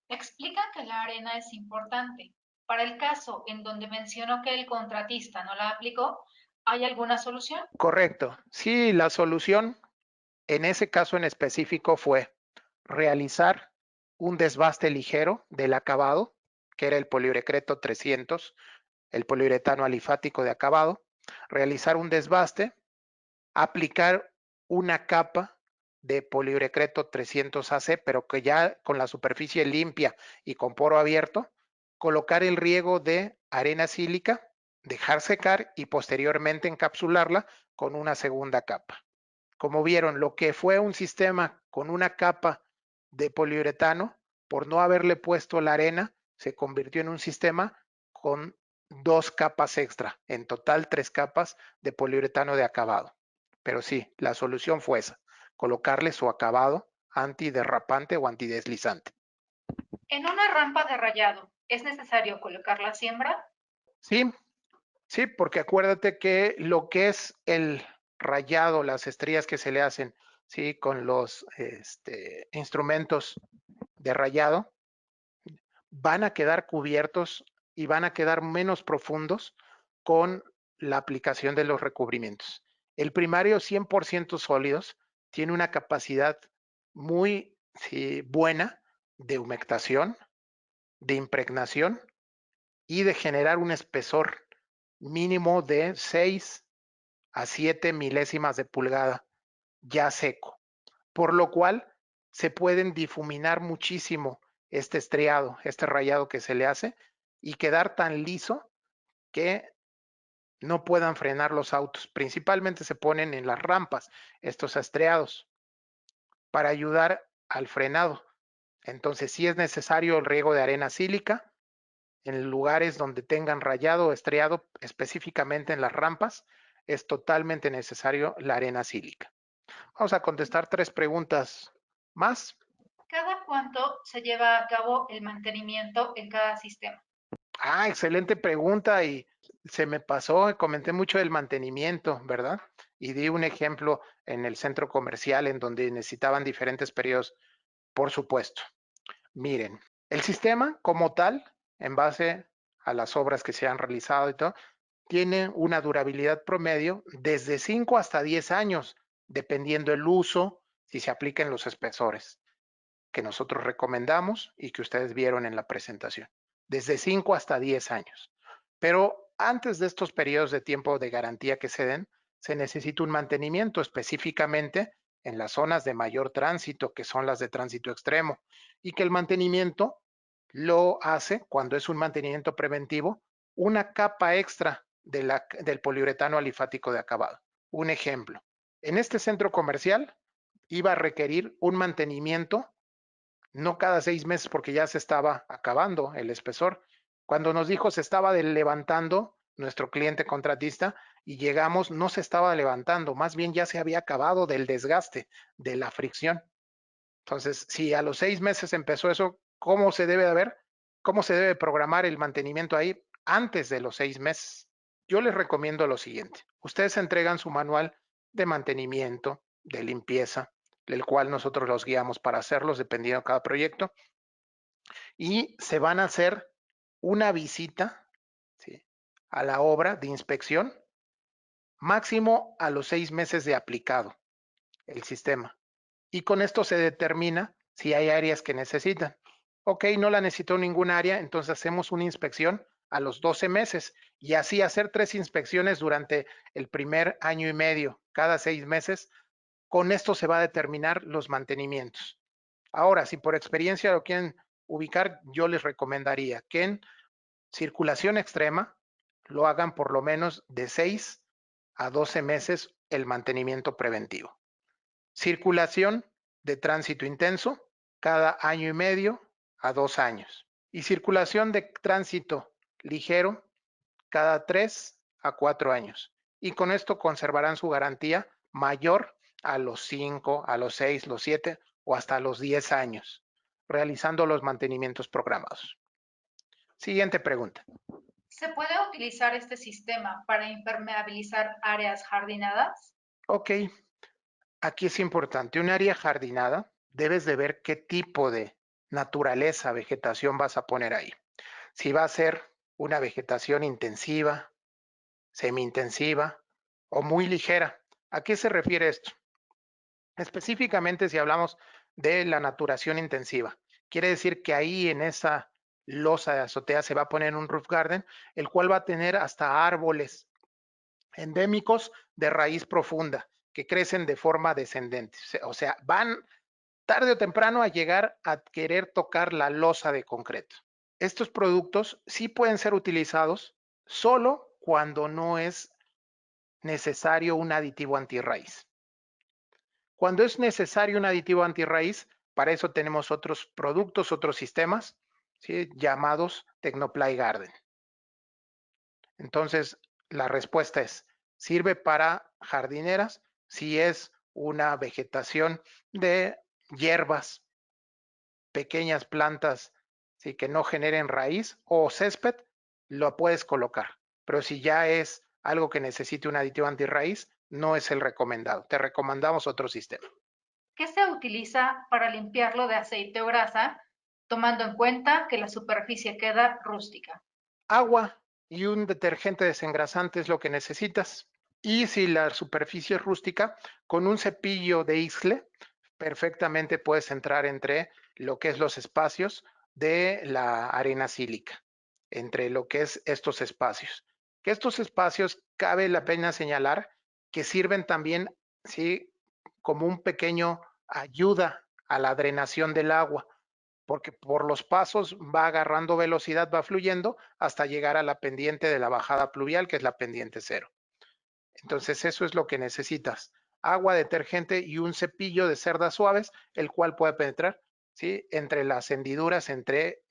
Explica que la arena es importante. Para el caso en donde mencionó que el contratista no la aplicó, ¿hay alguna solución? Correcto. Sí, la solución en ese caso en específico fue realizar un desbaste ligero del acabado, que era el poliuretano 300, el poliuretano alifático de acabado, realizar un desbaste, aplicar una capa de poliuretano 300 AC, pero que ya con la superficie limpia y con poro abierto, colocar el riego de arena sílica, dejar secar y posteriormente encapsularla con una segunda capa. Como vieron, lo que fue un sistema con una capa de poliuretano, por no haberle puesto la arena, se convirtió en un sistema con 2 capas extra, en total 3 capas de poliuretano de acabado. Pero sí, la solución fue esa, colocarle su acabado antiderrapante o antideslizante. En una rampa de rayado, ¿es necesario colocar la siembra? Sí, sí, porque acuérdate que lo que es el rayado, las estrías que se le hacen, sí, con los instrumentos de rayado, van a quedar cubiertos y van a quedar menos profundos con la aplicación de los recubrimientos. El primario 100% sólidos tiene una capacidad muy buena de humectación, de impregnación y de generar un espesor mínimo de 6 a 7 milésimas de pulgada ya seco, por lo cual se pueden difuminar muchísimo este estriado, este rayado que se le hace y quedar tan liso que no puedan frenar los autos. Principalmente se ponen en las rampas estos estriados para ayudar al frenado. Entonces sí es necesario el riego de arena sílica en lugares donde tengan rayado o estriado, específicamente en las rampas, es totalmente necesario la arena sílica. Vamos a contestar 3 preguntas más. ¿Cada cuánto se lleva a cabo el mantenimiento en cada sistema? Excelente pregunta y se me pasó, comenté mucho del mantenimiento, ¿verdad? Y di un ejemplo en el centro comercial en donde necesitaban diferentes periodos, por supuesto. Miren, el sistema como tal, en base a las obras que se han realizado y todo, tiene una durabilidad promedio desde 5 hasta 10 años, dependiendo el uso, si se aplican los espesores que nosotros recomendamos y que ustedes vieron en la presentación, desde 5 hasta 10 años. Pero antes de estos periodos de tiempo de garantía que se den, se necesita un mantenimiento específicamente en las zonas de mayor tránsito, que son las de tránsito extremo, y que el mantenimiento lo hace, cuando es un mantenimiento preventivo, una capa extra del poliuretano alifático de acabado. Un ejemplo, en este centro comercial iba a requerir un mantenimiento no cada 6 meses porque ya se estaba acabando el espesor. Cuando nos dijo se estaba levantando nuestro cliente contratista y llegamos, no se estaba levantando, más bien ya se había acabado del desgaste, de la fricción. Entonces, si a los 6 meses empezó eso, ¿cómo se debe de ver? ¿Cómo se debe programar el mantenimiento ahí antes de los 6 meses? Yo les recomiendo lo siguiente. Ustedes entregan su manual de mantenimiento, de limpieza, el cual nosotros los guiamos para hacerlos dependiendo de cada proyecto, y se van a hacer una visita, ¿sí?, a la obra de inspección, máximo a los 6 meses de aplicado el sistema. Y con esto se determina si hay áreas que necesitan. Ok, no la necesito ningún área, entonces hacemos una inspección a los 12 meses y así hacer 3 inspecciones durante el primer año y medio, cada 6 meses. Con esto se va a determinar los mantenimientos. Ahora, si por experiencia lo quieren ubicar, yo les recomendaría que en circulación extrema, lo hagan por lo menos de 6 a 12 meses el mantenimiento preventivo. Circulación de tránsito intenso cada año y medio a 2 años. Y circulación de tránsito ligero cada 3 a 4 años. Y con esto conservarán su garantía mayor a los 5, a los 6, los 7 o hasta los 10 años, realizando los mantenimientos programados. Siguiente pregunta. ¿Se puede utilizar este sistema para impermeabilizar áreas jardinadas? Ok, aquí es importante. Un área jardinada, debes de ver qué tipo de naturaleza, vegetación vas a poner ahí. Si va a ser una vegetación intensiva, semi-intensiva o muy ligera. ¿A qué se refiere esto? Específicamente si hablamos de la naturación intensiva. Quiere decir que ahí en esa losa de azotea se va a poner un roof garden, el cual va a tener hasta árboles endémicos de raíz profunda que crecen de forma descendente. O sea, van tarde o temprano a llegar a querer tocar la losa de concreto. Estos productos sí pueden ser utilizados solo cuando no es necesario un aditivo antirraíz. Cuando es necesario un aditivo antirraíz, para eso tenemos otros productos, otros sistemas, ¿sí? Llamados Tecnoply Garden. Entonces, la respuesta es, sirve para jardineras si es una vegetación de hierbas, pequeñas plantas, ¿sí? Que no generen raíz o césped, lo puedes colocar. Pero si ya es algo que necesite un aditivo antirraíz, no es el recomendado. Te recomendamos otro sistema. ¿Qué se utiliza para limpiarlo de aceite o grasa, tomando en cuenta que la superficie queda rústica? Agua y un detergente desengrasante es lo que necesitas. Y si la superficie es rústica, con un cepillo de Ixtle, perfectamente puedes entrar entre lo que es los espacios de la arena sílica, entre lo que es estos espacios. Que estos espacios cabe la pena señalar que sirven también, sí, como un pequeño ayuda a la drenación del agua, porque por los pasos va agarrando velocidad, va fluyendo hasta llegar a la pendiente de la bajada pluvial, que es la pendiente cero. Entonces eso es lo que necesitas. Agua, detergente y un cepillo de cerdas suaves, el cual puede penetrar, ¿sí? Entre las hendiduras, entre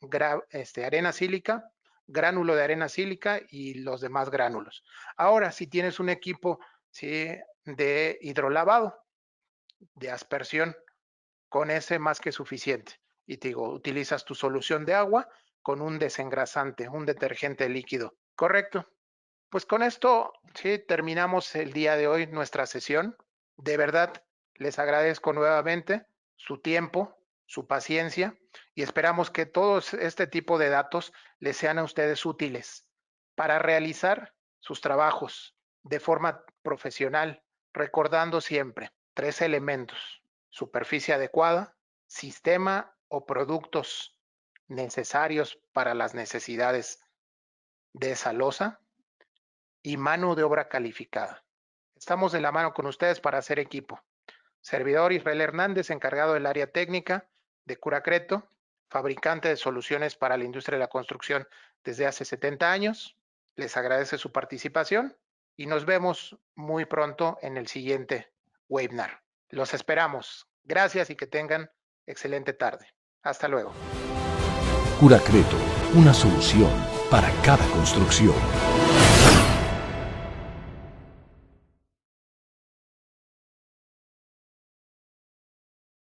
arena sílica, gránulo de arena sílica y los demás gránulos. Ahora, si tienes un equipo, ¿sí? De hidrolavado, de aspersión, con ese más que suficiente. Y te digo, utilizas tu solución de agua con un desengrasante, un detergente líquido. ¿Correcto? Pues con esto, sí, terminamos el día de hoy nuestra sesión. De verdad, les agradezco nuevamente su tiempo, su paciencia y esperamos que todos este tipo de datos les sean a ustedes útiles para realizar sus trabajos de forma profesional, recordando siempre 3 elementos: superficie adecuada, sistema o productos necesarios para las necesidades de esa losa y mano de obra calificada. Estamos de la mano con ustedes para hacer equipo. Servidor Israel Hernández, encargado del área técnica de Curacreto, fabricante de soluciones para la industria de la construcción desde hace 70 años. Les agradece su participación y nos vemos muy pronto en el siguiente webinar. Los esperamos. Gracias y que tengan excelente tarde. Hasta luego. Curacreto, una solución para cada construcción.